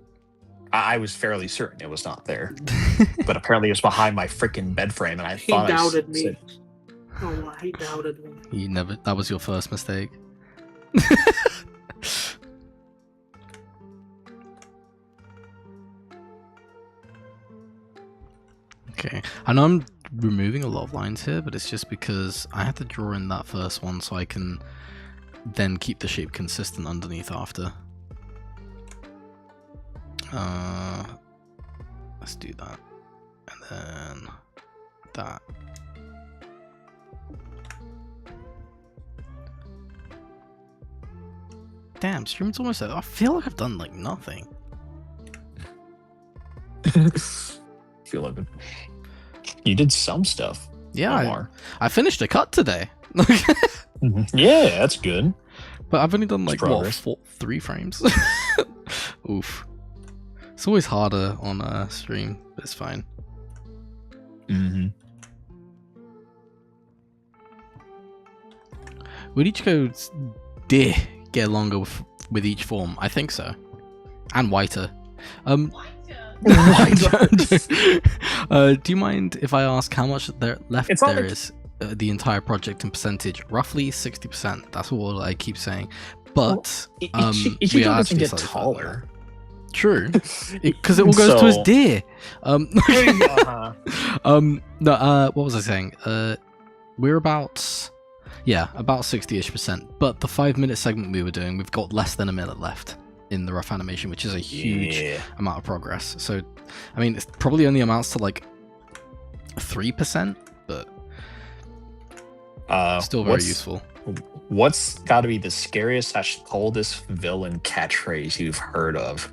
I was fairly certain it was not there, but apparently it was behind my freaking bed frame, and I He thought doubted I me. said, Oh my, he doubted me. You never. That was your first mistake. Okay, I know I'm removing a lot of lines here, but it's just because I have to draw in that first one so I can then keep the shape consistent underneath after. Let's do that, and then that. Damn, stream's almost over. I feel like I've done like nothing. Feel like you did some stuff. Yeah, I finished a cut today. Yeah, that's good. But I've only done like progress. 3 frames. Oof. It's always harder on a stream, but it's fine. Would Ichigo's deer get longer with each form? I think so. And whiter. Do you mind if I ask how much there is the entire project in percentage? Roughly 60%. That's all I keep saying. But Ichigo doesn't get taller. True, because it all goes to his deer. What was I saying? We're about 60-ish%. But the 5-minute segment we were doing, we've got less than a minute left in the rough animation, which is a huge amount of progress. So, I mean, it probably only amounts to like 3%, but still very useful. What's got to be the scariest / coldest villain catchphrase you've heard of?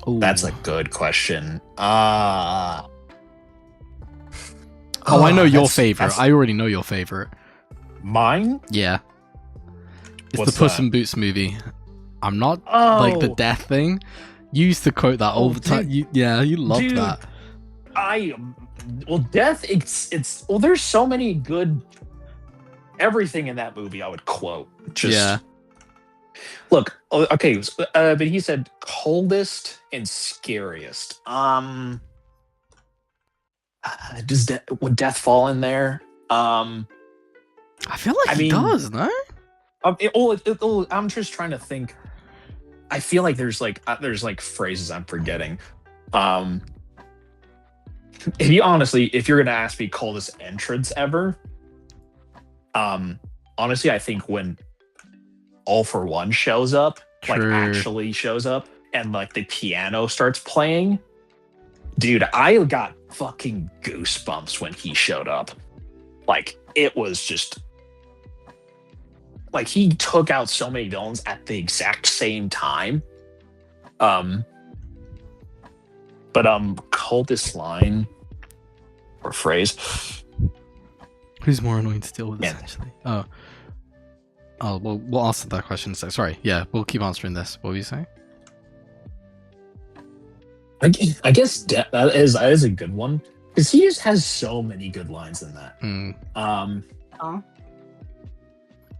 Ooh. That's a good question. I know your favorite. I already know your favorite. Mine? Yeah. It's What's the Puss that? in Boots movie. I'm not like the death thing. You used to quote that all the time. You loved that. Death. It's there's so many good. Everything in that movie I would quote. Look, okay, but he said coldest and scariest. Would death fall in there? I feel like he does, no? I'm just trying to think. I feel like there's phrases I'm forgetting. If you're gonna ask me coldest entrance ever, honestly, I think when All For One shows up, actually shows up, and like the piano starts playing, dude, I got fucking goosebumps when he showed up. Like, it was just like he took out so many villains at the exact same time. Coldest line or phrase. Who's more annoying to deal with, essentially? Oh, well, we'll answer that question. So, sorry, we'll keep answering this. What were you saying? I guess that is a good one, because he just has so many good lines in that.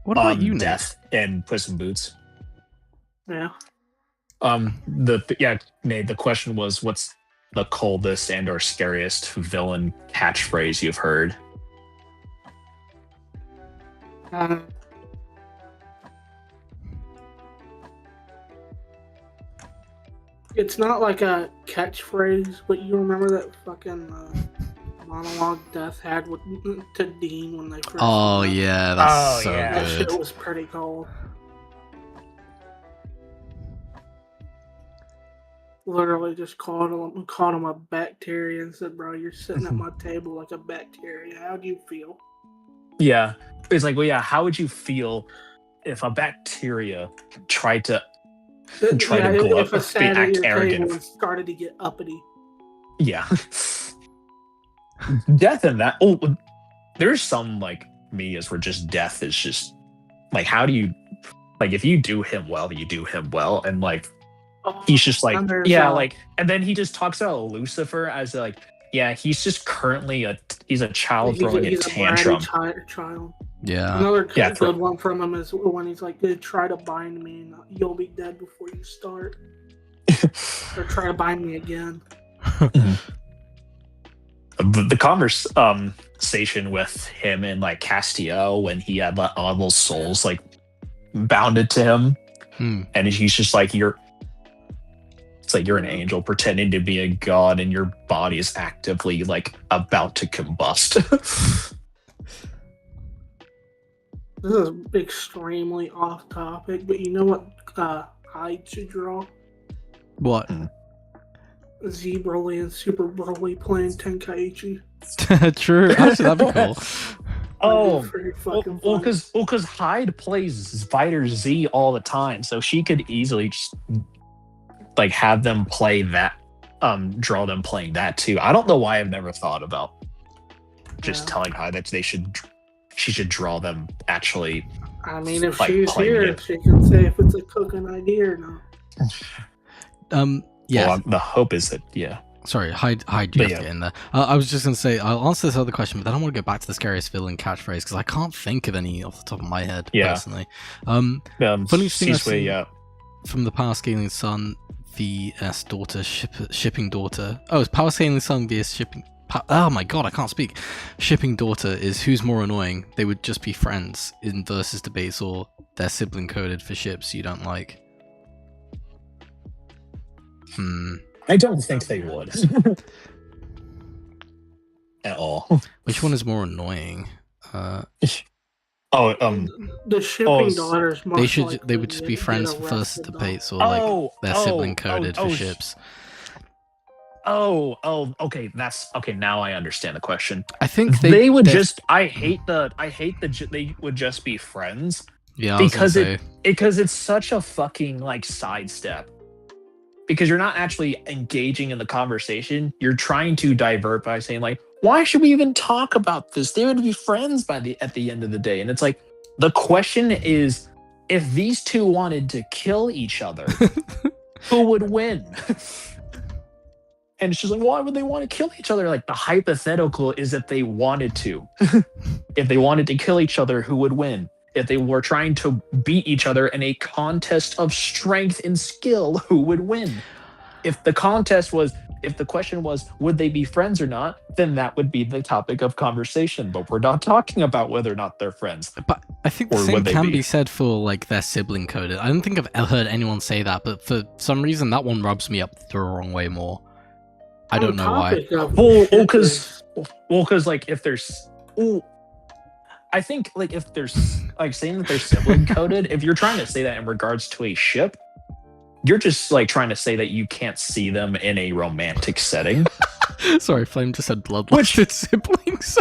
What about you, Death and Puss in Boots? Yeah. The question was, what's the coldest and or scariest villain catchphrase you've heard? It's not like a catchphrase, but you remember that fucking monologue Death had to Dean when they first. Oh yeah, that's so good. That shit was pretty cool. Literally just called him a bacteria and said, "Bro, you're sitting at my table like a bacteria. How do you feel?" Yeah, it's like, how would you feel if a bacteria tried to glow up and act arrogant and started to get uppity? Yeah. Death in that. There's some like medias where just Death is just like, how do you, like, if you do him well, you do him well, and like he's just like, and then he just talks about Lucifer as like, he's just currently he's a child throwing a tantrum. Child. Yeah. Another good one from him is when he's like, try to bind me and you'll be dead before you start. Or try to bind me again. The conversation with him and like Castiel when he had all those souls like bounded to him, and he's just like, it's like you're an angel pretending to be a god, and your body is actively like about to combust. This is extremely off topic, but you know what Hyde should draw? What? Z Broly and Super Broly playing Tenkaichi. True. Actually, that'd be cool. Oh, Pretty well, fucking funny. because Hyde plays Fighter Z all the time, so she could easily just like have them play that, draw them playing that too. I don't know why I've never thought about just telling Hyde that she should draw them actually. I mean, if like, she's playing here, it. she can say if it's a cooking idea or not. Yeah. Well, the hope is that Sorry, hide you But have yeah. to get in there. I was just gonna say I'll answer this other question, but then I want to go back to the scariest villain catchphrase because I can't think of any off the top of my head personally. Funny thing I've seen from the Power Scaling Sun vs daughter shipping daughter. Oh, it's Power Scaling Sun vs shipping. Oh my god, I can't speak. Shipping daughter is who's more annoying. They would just be friends in versus debates, or they're sibling coded for ships you don't like. I don't think they would at all. Which one is more annoying? The shipping daughters. They would just be friends versus debates, or like they're sibling coded for ships. Okay, now I understand the question. I think they would just. I hate they would just be friends. Yeah, because it's such a fucking like sidestep. Because you're not actually engaging in the conversation. You're trying to divert by saying like, why should we even talk about this? They would be friends at the end of the day. And it's like, the question is, if these two wanted to kill each other, who would win? And it's just like, why would they want to kill each other? Like, the hypothetical is if they wanted to. If they wanted to kill each other, who would win? If they were trying to beat each other in a contest of strength and skill, who would win? If the question was, would they be friends or not, then that would be the topic of conversation. But we're not talking about whether or not they're friends. But I think the same can be said for like their sibling coded. I don't think I've heard anyone say that, but for some reason that one rubs me up the wrong way more. I don't know why. Well, because like if there's, I think like if there's like saying that they're sibling coded, if you're trying to say that in regards to a ship, you're just like trying to say that you can't see them in a romantic setting. Sorry, Flame just said bloodlusted siblings.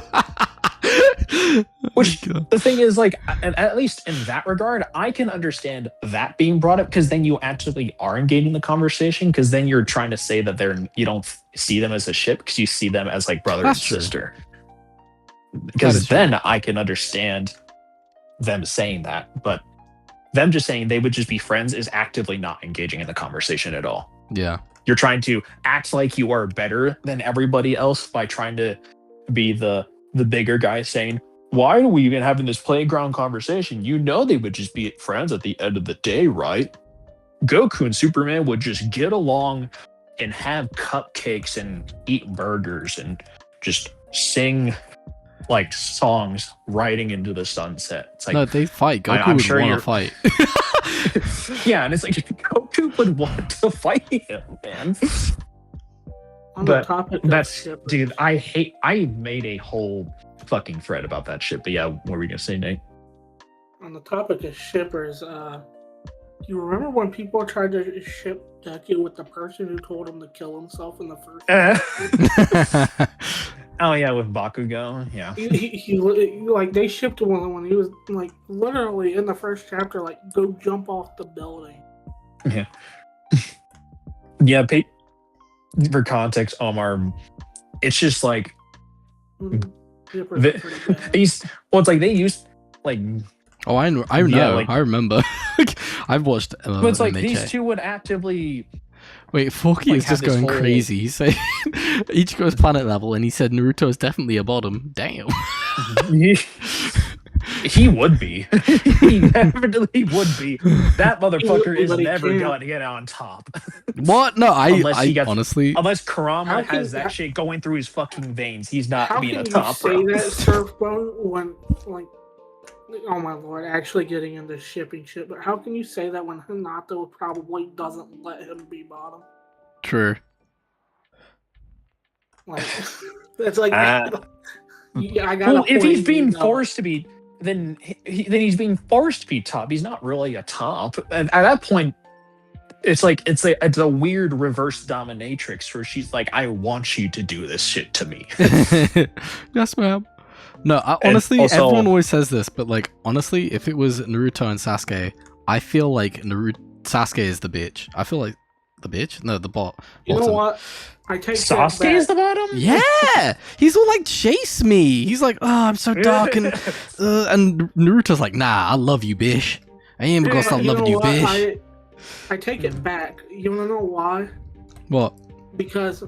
Which the thing is, like, at least in that regard, I can understand that being brought up because then you actually are engaging the conversation. Because then you're trying to say that you don't see them as a ship because you see them as like brother and sister. Because then I can understand them saying that, but them just saying they would just be friends is actively not engaging in the conversation at all. Yeah. You're trying to act like you are better than everybody else by trying to be the bigger guy saying, why are we even having this playground conversation? You know they would just be friends at the end of the day, right? Goku and Superman would just get along and have cupcakes and eat burgers and just sing like songs riding into the sunset. It's like, no, they fight. Goku would want to fight. Yeah, and it's like Goku would want to fight him, man. But that's, dude, I made a whole fucking thread about that shit. But yeah, what were we gonna say, Nate? On the topic of shippers, do you remember when people tried to ship Deku with the person who told him to kill himself in the first? Oh yeah, with Bakugo, yeah. He like they shipped one when he was like literally in the first chapter, like go jump off the building. Yeah. Yeah. For context, Omar, it's just like it's like they used like. Oh, I know. Yeah, like, I remember. I've watched. But it's like these two would actively. Wait, Forky is just going crazy. He's saying Ichigo's planet level, and he said Naruto is definitely a bottom. Damn. He would be. He definitely would be. That motherfucker is never going to get on top. What? No, I honestly. Unless Kurama has that shit going through his fucking veins, he's not being a top. How can you say that, Surfbone, when like? Oh my lord, actually getting into shipping shit, but how can you say that when Hinata probably doesn't let him be bottom? True. Like, it's like, yeah, I got. Well, if he's being forced to be, then he's being forced to be top. He's not really a top. And at that point, it's a weird reverse dominatrix where she's like, I want you to do this shit to me. Yes, ma'am. No, honestly, also, everyone always says this, but like honestly, if it was Naruto and Sasuke, I feel like Sasuke is the bitch. I feel like the bitch? No, the bot. You know what? I take Sasuke is the bottom? Yeah! He's all like, chase me! He's like, oh, I'm so dark, and Naruto's like, nah, I love you, bitch. I ain't gonna stop loving you, bitch. I take it back. You wanna know why? What? Because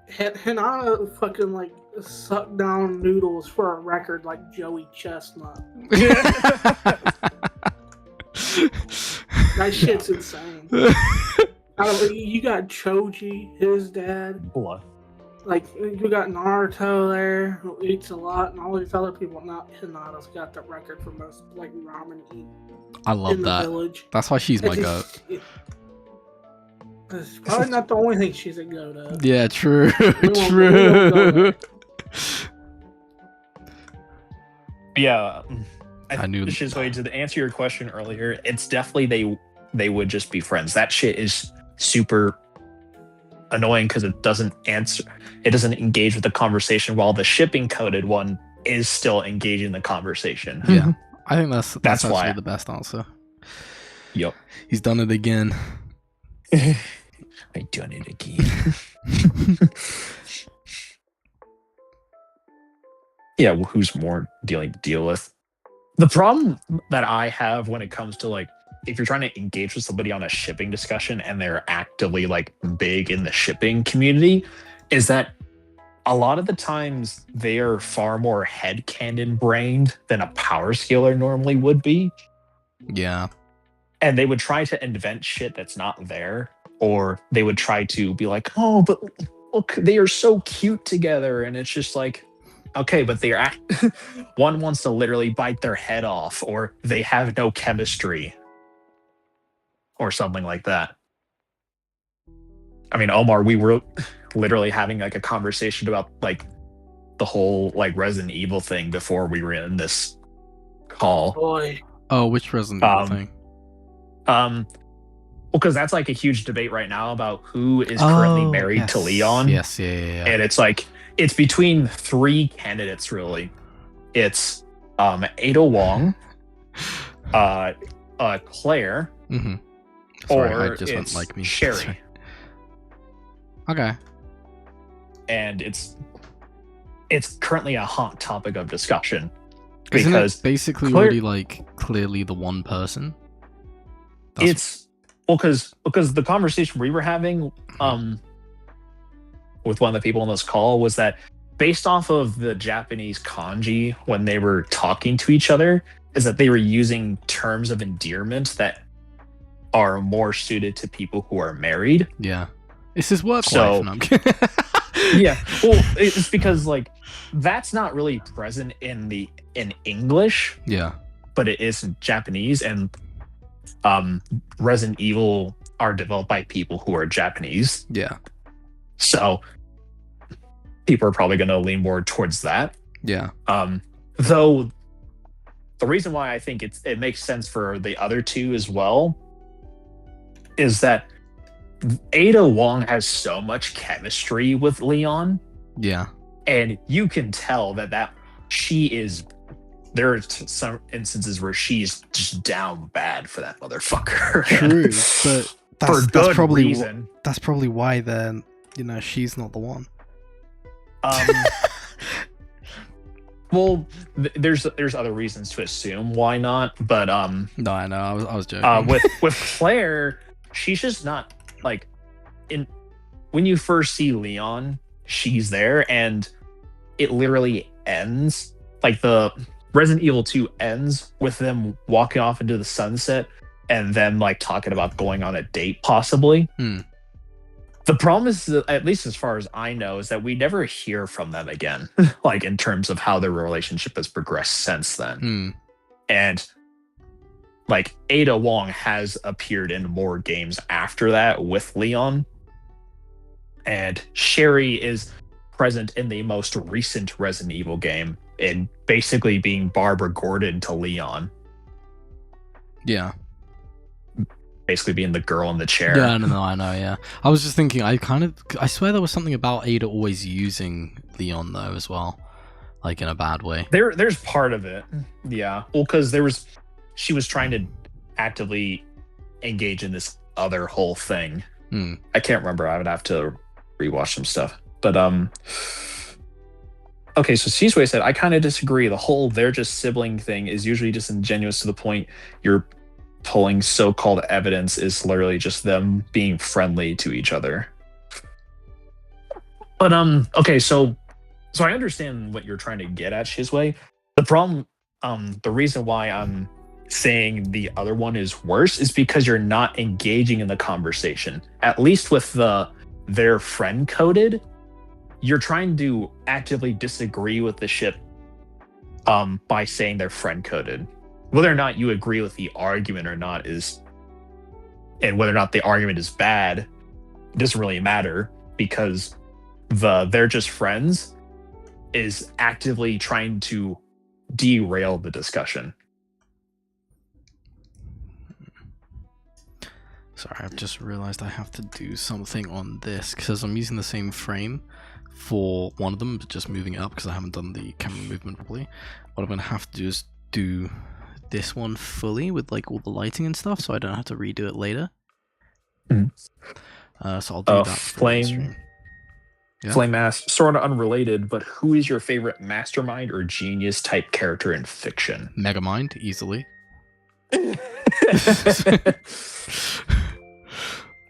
Hinata fucking like sucked down noodles for a record like Joey Chestnut. That shit's insane. You got Choji, his dad. What? Like, you got Naruto there, who eats a lot, and all these other people. Not Hinata's got the record for most, like, ramen eat. I love that. Village. That's why she's my goat. It's probably not the only thing she's a goat of. Yeah, true. True. Yeah. I knew that. To answer your question earlier, it's definitely they would just be friends. That shit is super annoying because it doesn't engage with the conversation, while the shipping coded one is still engaging the conversation. Yeah, I think that's actually why the best answer. Yep, he's done it again. I done it again. Yeah, well, who's more dealing to deal with? The problem that I have when it comes to like, if you're trying to engage with somebody on a shipping discussion and they're actively like big in the shipping community, is that a lot of the times they are far more headcanon brained than a power scaler normally would be. Yeah. And they would try to invent shit that's not there, or they would try to be like, oh, but look, they are so cute together. And it's just like, okay, but one wants to literally bite their head off, or they have no chemistry, or something like that. I mean, Omar, we were literally having like a conversation about like the whole like Resident Evil thing before we were in this call. Boy. Oh, which Resident Evil thing? Well, because that's like a huge debate right now about who is currently married to Leon. Yes, yeah. And it's like, it's between three candidates, really. It's Ada Wong, Claire, mm-hmm. Sorry, or I just it's went like me. Sherry. Okay. And it's currently a hot topic of discussion. Isn't because it basically already like clearly the one person? Because the conversation we were having with one of the people on this call was that based off of the Japanese kanji when they were talking to each other, is that they were using terms of endearment that are more suited to people who are married. Yeah. It's his work life. No, I'm kidding. Yeah. Well, it's because like that's not really present in English. Yeah. But it is in Japanese, and Resident Evil are developed by people who are Japanese. Yeah. So people are probably going to lean more towards that. Yeah. Though the reason why I think it makes sense for the other two as well is that Ada Wong has so much chemistry with Leon. Yeah. And you can tell that she is. There are some instances where she's just down bad for that motherfucker. True, but that's probably reason. That's probably why then, she's not the one. Well, there's other reasons to assume why not, but no, I know, I was joking. With Claire, she's just not like when you first see Leon, she's there, and it literally ends like the Resident Evil 2 ends with them walking off into the sunset and them like talking about going on a date possibly. The problem is that, at least as far as I know, is that we never hear from them again, like in terms of how their relationship has progressed since then. And like Ada Wong has appeared in more games after that with Leon. And Sherry is present in the most recent Resident Evil game, and basically being Barbara Gordon to Leon, Yeah. basically being the girl in the chair. Yeah, no, I know, yeah. I was just thinking, I swear there was something about Ada always using Leon, though, as well. Like, in a bad way. There's part of it. Yeah. Well, because she was trying to actively engage in this other whole thing. I can't remember. I would have to rewatch some stuff. But, okay, so Seasway said, I kind of disagree. The whole they're just sibling thing is usually disingenuous to the point you're pulling so-called evidence is literally just them being friendly to each other. But okay, so I understand what you're trying to get at, Shizway. The problem, the reason why I'm saying the other one is worse is because you're not engaging in the conversation. At least with their friend coded, you're trying to actively disagree with the ship by saying they're friend coded. Whether or not you agree with the argument or not and whether or not the argument is bad, it doesn't really matter, because they're just friends is actively trying to derail the discussion. Sorry, I've just realized I have to do something on this because I'm using the same frame for one of them, but just moving it up because I haven't done the camera movement properly. What I'm going to have to do is do this one fully with like all the lighting and stuff, so I don't have to redo it later. So I'll do that. Flame. Yeah? Flame Mask, sort of unrelated, but who is your favorite mastermind or genius type character in fiction? Megamind, easily. I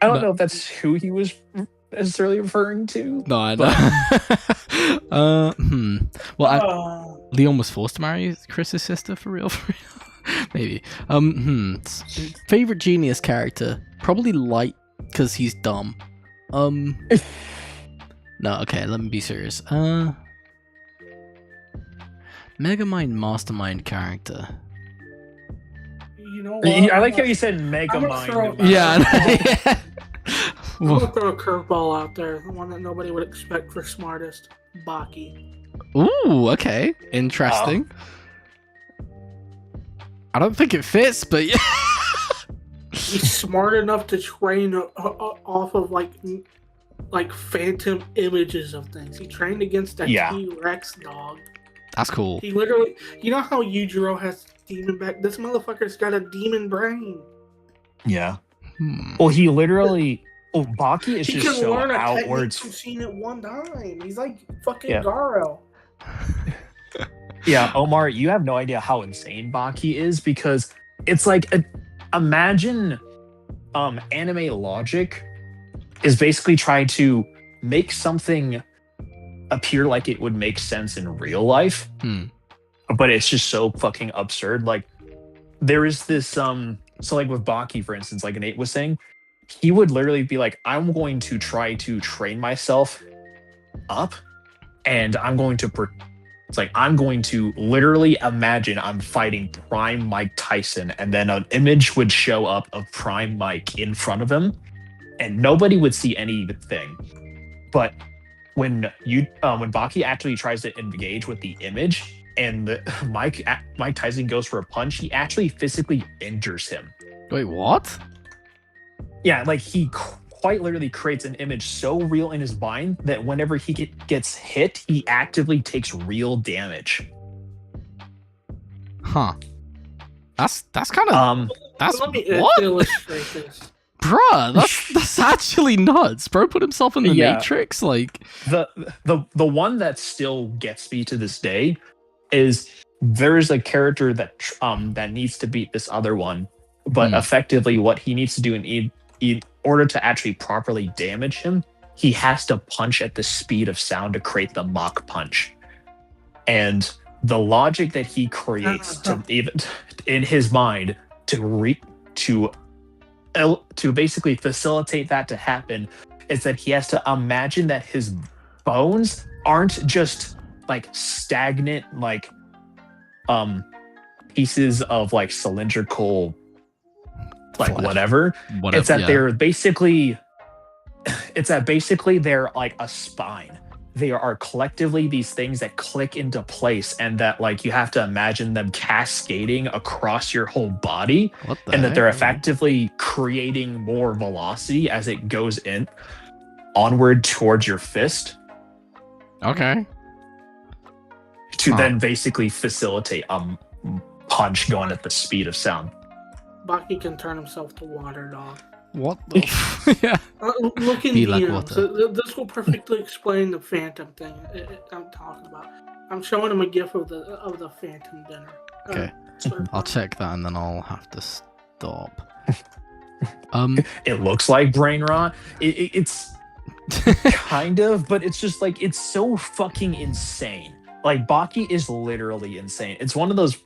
don't know if that's who he was necessarily referring to. No, I know. Well, Leon was forced to marry Chris's sister for real. Maybe. Favorite genius character? Probably Light, because he's dumb. No, okay, let me be serious. Megamind mastermind character. You know what? I like how you said Megamind. Yeah. I'm gonna throw a curveball out there, the one that nobody would expect for smartest. Baki. Ooh, okay, interesting. I don't think it fits, but yeah. He's smart enough to train off of like phantom images of things. He trained against a T-Rex dog. That's cool. He literally, you know how Yujiro has demon back? This motherfucker's got a demon brain. Yeah. Well, he literally. Oh, Baki is just so outwards. From seeing it one time. He's like fucking Garo. Yeah, Omar, you have no idea how insane Baki is, because it's like imagine anime logic is basically trying to make something appear like it would make sense in real life, but it's just so fucking absurd. Like there is this so like with Baki, for instance, like Nate was saying, he would literally be like, I'm going to try to train myself up, and I'm going to literally imagine I'm fighting Prime Mike Tyson, and then an image would show up of Prime Mike in front of him, and nobody would see anything. But when Baki actually tries to engage with the image, and Mike Tyson goes for a punch, he actually physically injures him. Wait, what? Yeah, like he quite literally creates an image so real in his mind that whenever he gets hit, he actively takes real damage. Huh. That's kind of that's Let me what? illustrate this. Bruh, that's actually nuts. Bro put himself in the Matrix. Like the one that still gets me to this day is there's a character that needs to beat this other one, but effectively what he needs to do in order to actually properly damage him, he has to punch at the speed of sound to create the Mach punch. And the logic that he creates to even in his mind to basically facilitate that to happen is that he has to imagine that his bones aren't just like stagnant like pieces of like cylindrical like whatever. It's that they're basically they're like a spine. they are collectively these things that click into place, and that like you have to imagine them cascading across your whole body, What the and that they're heck? effectively creating more velocity as it goes in onward towards your fist Okay. to Huh. then basically facilitate punch going at the speed of sound. Baki can turn himself to water, dog. What the yeah. Look in Be like DMs. water. This will perfectly explain the Phantom thing I'm talking about. I'm showing him a gif of the Phantom dinner. Okay. Sir. I'll check that and then I'll have to stop. It looks like brain rot. It's kind of, but it's just like it's so fucking insane. Like Baki is literally insane. It's one of those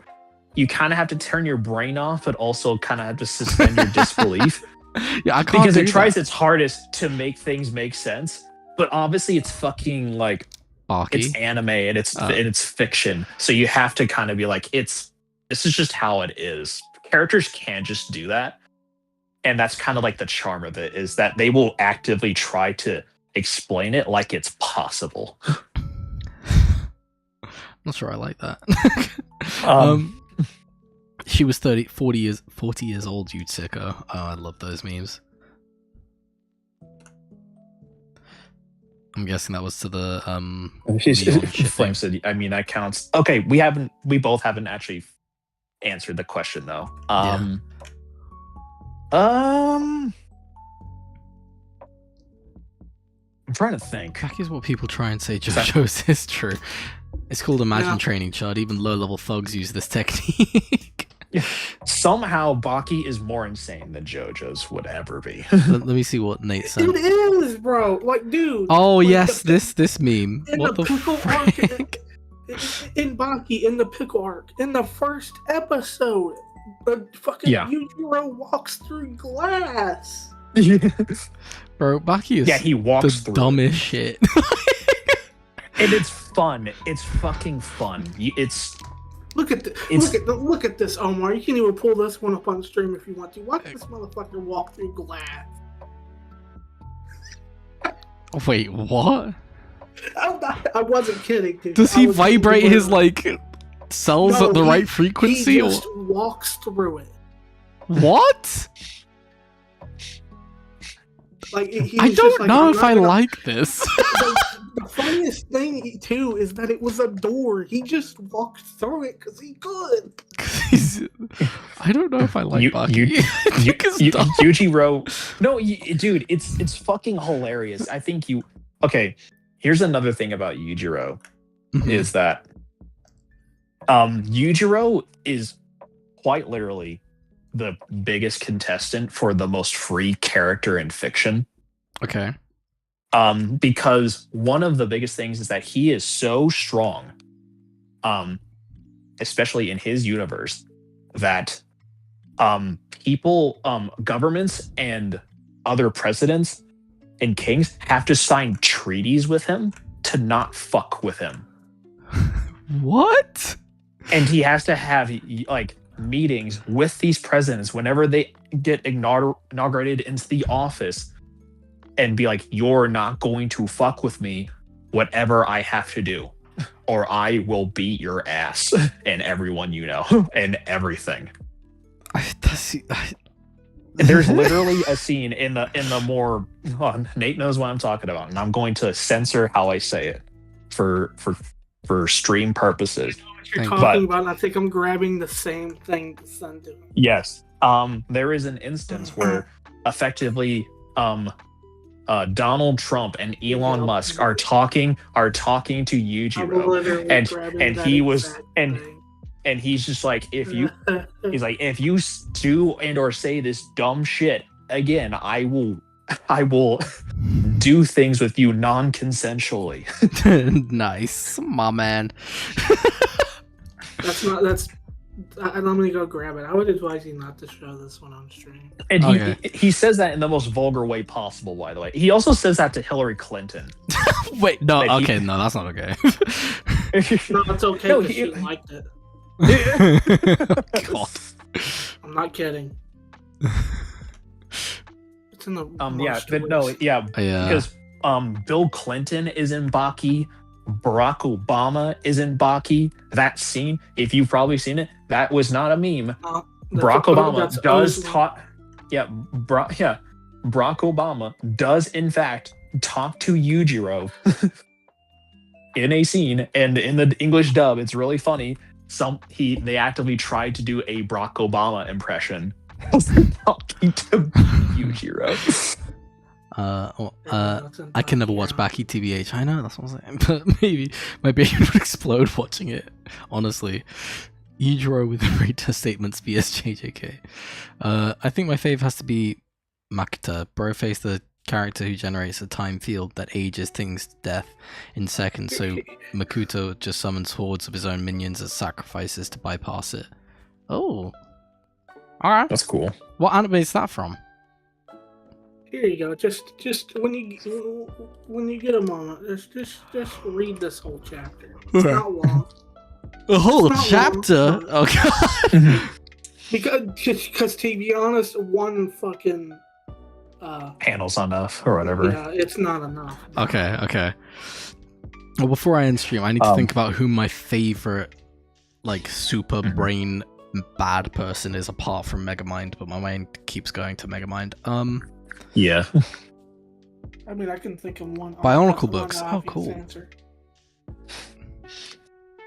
you kind of have to turn your brain off, but also kind of have to suspend your disbelief. Yeah, I can't Because it do tries that. its hardest to make things make sense, but obviously it's fucking like it's Baki. anime and it's fiction. So you have to kind of be like, this is just how it is. Characters can't just do that. And that's kind of like the charm of it, is that they will actively try to explain it like it's possible. Not sure I like that. Um, She was 40 years old, Yutsuko. Oh, I love those memes. I'm guessing that was to the Leon shipping. Flame said, I mean, that counts. Okay, we both haven't actually answered the question though. I'm trying to think. Back is what people try and say JoJo's is true. It's called Imagine Training, child. Even low-level thugs use this technique. Somehow Baki is more insane than JoJo's would ever be. Let me see what Nate said. It is, bro. Like, dude. Oh like yes, this meme. in What the the pickle frick? arc, in Baki, in the pickle arc, in the first episode, the fucking Yeah. Yujiro walks through glass. Bro, Baki is He walks the through dumbest shit. and it's fun. It's fucking fun. It's Look at look at this, Omar. You can even pull this one up on stream if you want to. Watch this motherfucker walk through glass. Wait, what? I wasn't kidding, dude. Does he I was vibrate his literally- like cells No, at the he- right frequency? He Or just walks through it. what? Like I was just don't like, know I'm if not I gonna- like this. The funniest thing too is that it was a door. He just walked through it because he could. I don't know if I like Baki. Yujiro. No, dude, it's fucking hilarious. I think you. Okay, here's another thing about Yujiro is that Yujiro is quite literally the biggest contestant for the most free character in fiction. Okay. Because one of the biggest things is that he is so strong, especially in his universe, that people, governments and other presidents and kings have to sign treaties with him to not fuck with him. What? And he has to have like meetings with these presidents whenever they get inaugurated into the office and be like, you're not going to fuck with me, whatever I have to do, or I will beat your ass and everyone you know and everything. There's literally a scene in the more Nate knows what I'm talking about, and I'm going to censor how I say it for stream purposes. What you're talking about, and I think I'm grabbing the same thing to send to him. Yes. There is an instance where effectively Donald Trump and Elon Musk are talking to Yujiro, and he's just like, if you do and or say this dumb shit again, I will do things with you non-consensually. Nice, my man. I'm gonna go grab it. I would advise you not to show this one on stream. And Okay. he says that in the most vulgar way possible, by the way. He also says that to Hillary Clinton. Wait, no, Like, okay, no, that's not okay. No, it's okay No, because he- she liked it. God. I'm not kidding. It's in the Yeah, most but no, ways. yeah, Yeah. because Bill Clinton is in Baki. Barack Obama is in Baki. That scene, if you've probably seen it, that was not a meme. Barack Obama does talk. Yeah, Barack Obama does in fact talk to Yujiro in a scene, and in the English dub, it's really funny. They actively tried to do a Barack Obama impression talking to Yujiro. I can never watch Baki TBH. I know, that's what I'm saying. But maybe my brain would explode watching it. Honestly, Yujiro with Narita statements vs JJK. I think my fave has to be Makuta, Broface, the character who generates a time field that ages things to death in seconds. So Makuta just summons hordes of his own minions as sacrifices to bypass it. Oh, all right, that's cool. What anime is that from? Here you go. Just when you get a moment, just read this whole chapter. It's not long. A whole chapter? Oh god. Because to be honest, one fucking panel's enough or whatever. Yeah, it's not enough. Okay. Well, before I end stream, I need to think about who my favorite like super brain bad person is apart from Megamind, but my mind keeps going to Megamind. Yeah. I mean, I can think of one. Bionicle books. Oh, cool.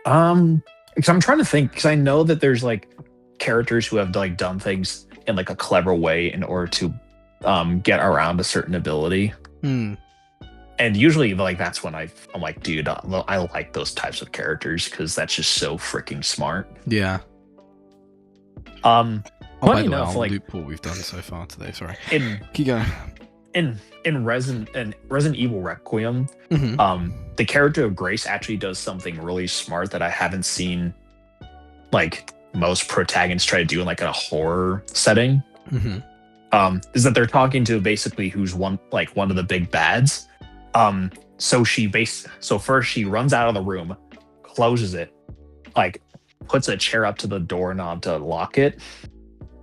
Because I'm trying to think, because I know that there's like characters who have like done things in like a clever way in order to get around a certain ability. And usually like that's when I'm like, dude, I like those types of characters because that's just so freaking smart. Yeah. By the way, I'll loop what we've done so far today. Sorry. Keep going. In Resident Evil Requiem, the character of Grace actually does something really smart that I haven't seen like most protagonists try to do in like a horror setting. Is that they're talking to basically who's one of the big bads. So first she runs out of the room, closes it, like puts a chair up to the doorknob to lock it.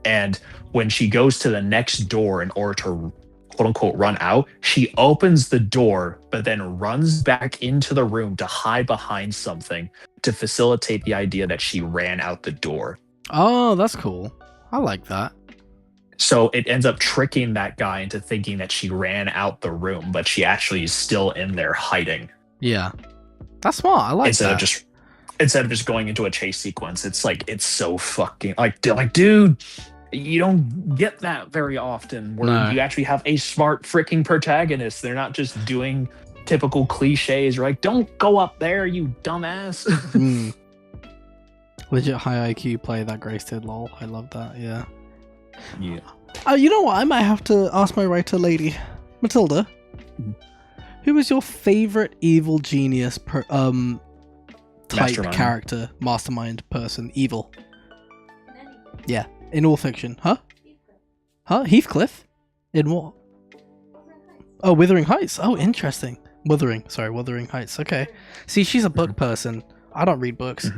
And when she goes to the next door in order to quote unquote run out, she opens the door, but then runs back into the room to hide behind something to facilitate the idea that she ran out the door. Oh, that's cool. I like that. So it ends up tricking that guy into thinking that she ran out the room, but she actually is still in there hiding. Yeah. That's smart. I like that. Instead of just going into a chase sequence, it's so fucking like dude, you don't get that very often where you actually have a smart freaking protagonist. They're not just doing typical cliches. You're like, don't go up there, you dumbass. Legit high IQ play that Grace did, lol. I love that, yeah. Yeah. You know what? I might have to ask my writer lady, Matilda. Who is your favorite evil genius type Mastermind. Character, mastermind person, evil? Yeah, in all fiction. Huh? Heathcliff? In what? Oh, Wuthering Heights. Oh, interesting. Wuthering Heights. Okay. See, she's a book person. I don't read books.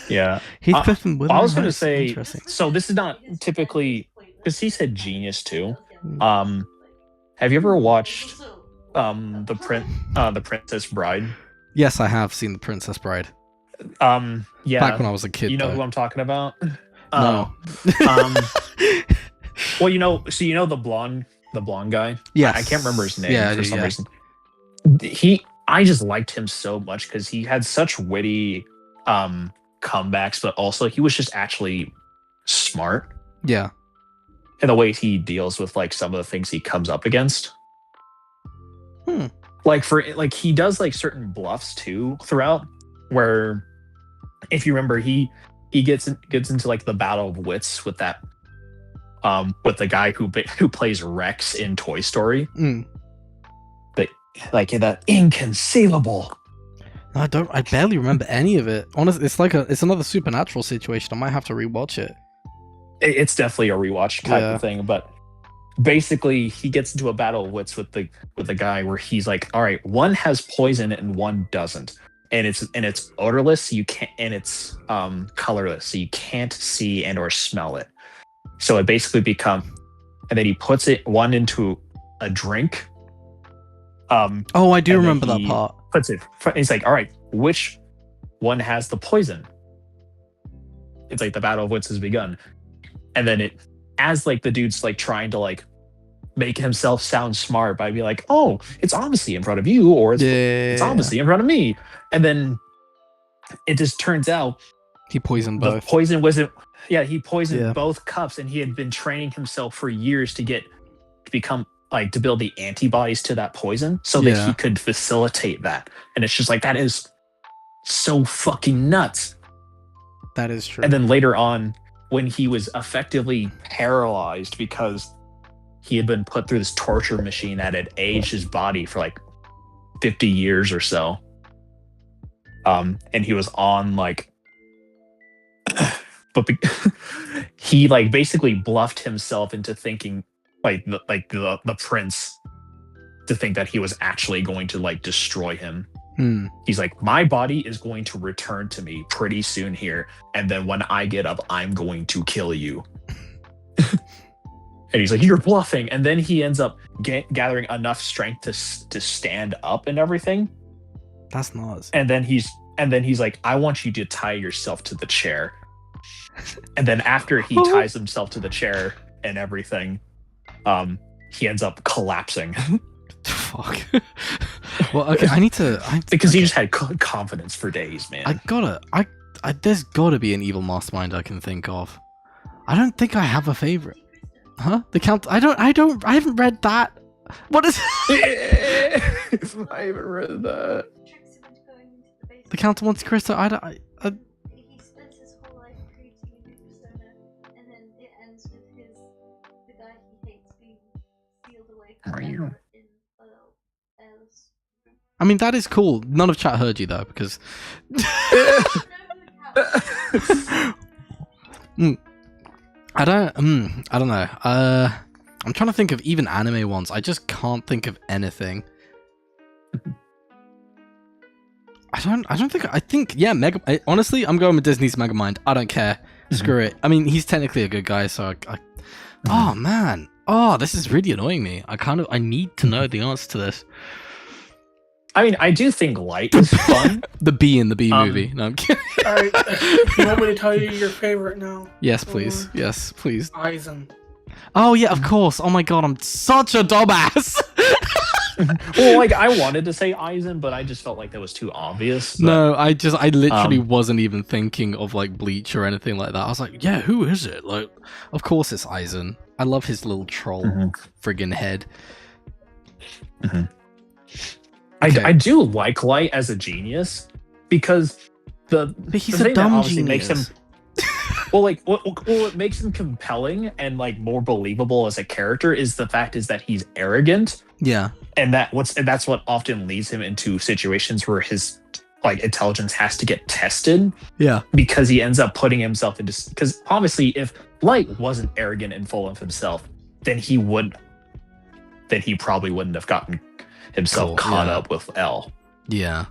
Yeah. Heathcliff and Wuthering Heights. I was going to say, so this is not typically, because he said genius too. Have you ever watched the Princess Bride? Yes, I have seen The Princess Bride. Yeah. Back when I was a kid. You know who I'm talking about? No. Well, the blonde guy? Yeah. I can't remember his name for some reason. I just liked him so much because he had such witty comebacks, but also he was just actually smart. Yeah. In the way he deals with like some of the things he comes up against. Like he does like certain bluffs too throughout, where if you remember he gets into like the battle of wits with that with the guy who plays Rex in Toy Story. But like that inconceivable. I barely remember any of it. Honestly, it's another Supernatural situation. I might have to rewatch it. It's definitely a rewatch type of thing, but basically he gets into a battle of wits with the guy where he's like, all right, one has poison and one doesn't, and it's odorless, so you can't, and it's colorless, so you can't see and or smell it. So it basically and then he puts one into a drink, Oh, I do And then remember that he part. puts it. He's like, all right, which one has the poison? It's like the battle of wits has begun, and then it, as like the dude's like trying to like make himself sound smart by being like, oh, it's obviously in front of you, or it's obviously in front of me, and then it just turns out He poisoned the both. poison wasn't. Yeah, he poisoned Yeah. both cups, and he had been training himself for years to become like to build the antibodies to that poison so that Yeah. he could facilitate that. And it's just like that is so fucking nuts. That is true. And then later on, when he was effectively paralyzed because he had been put through this torture machine that had aged his body for like 50 years or so. And he was on like but he like basically bluffed himself into thinking like the prince to think that he was actually going to like destroy him. He's like, my body is going to return to me pretty soon here, and then when I get up, I'm going to kill you. And he's like, you're bluffing. And then he ends up gathering enough strength to stand up and everything. That's nuts. And then he's like, I want you to tie yourself to the chair. And then after he ties himself to the chair and everything, he ends up collapsing. Fuck. Well, okay, because he just had confidence for days, man. There's gotta be an evil mastermind I can think of. I don't think I have a favorite. Huh? The Count. I haven't read that. What is? I haven't read that. The Count of Monte Cristo. He spends his whole life creating a new persona, and then it ends with the guy he hates being sealed away forever in Alice. I mean, that is cool. None of chat heard you though, because. I don't know. I'm trying to think of even anime ones. I just can't think of anything. I think yeah, honestly, I'm going with Disney's Megamind. I don't care. Screw it. I mean, he's technically a good guy, so oh man. Oh, this is really annoying me. I need to know the answer to this. I mean, I do think Light is fun. The Bee in the Bee movie. No, I'm kidding. Alright, you want me to tell you your favorite now? Yes, please. Yes, please. Aizen. Oh yeah, of course. Oh my god, I'm such a dumbass. Well, like I wanted to say Aizen, but I just felt like that was too obvious. But, No, I literally wasn't even thinking of like Bleach or anything like that. I was like, yeah, who is it? Like, of course it's Aizen. I love his little troll friggin' head. Okay. I do like Light as a genius because but he's the a thing dumb that obviously genius. makes him what makes him compelling and like more believable as a character is the fact is that he's arrogant. Yeah. And that's what often leads him into situations where his like intelligence has to get tested. Yeah. Because he ends up putting himself into, because obviously if Light wasn't arrogant and full of himself, then he probably wouldn't have gotten himself caught up with L. Yeah.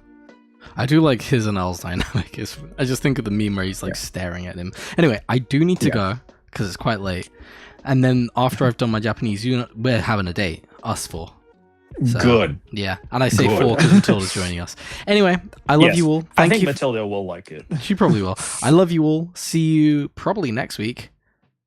I do like his and L's dynamic. I just think of the meme where he's like staring at him. Anyway, I do need to go because it's quite late. And then after I've done my Japanese, we're having a date, us four. So, good. Yeah, and I say four because Matilda's joining us. Anyway, I love you all. I think Matilda will like it. She probably will. I love you all. See you probably next week.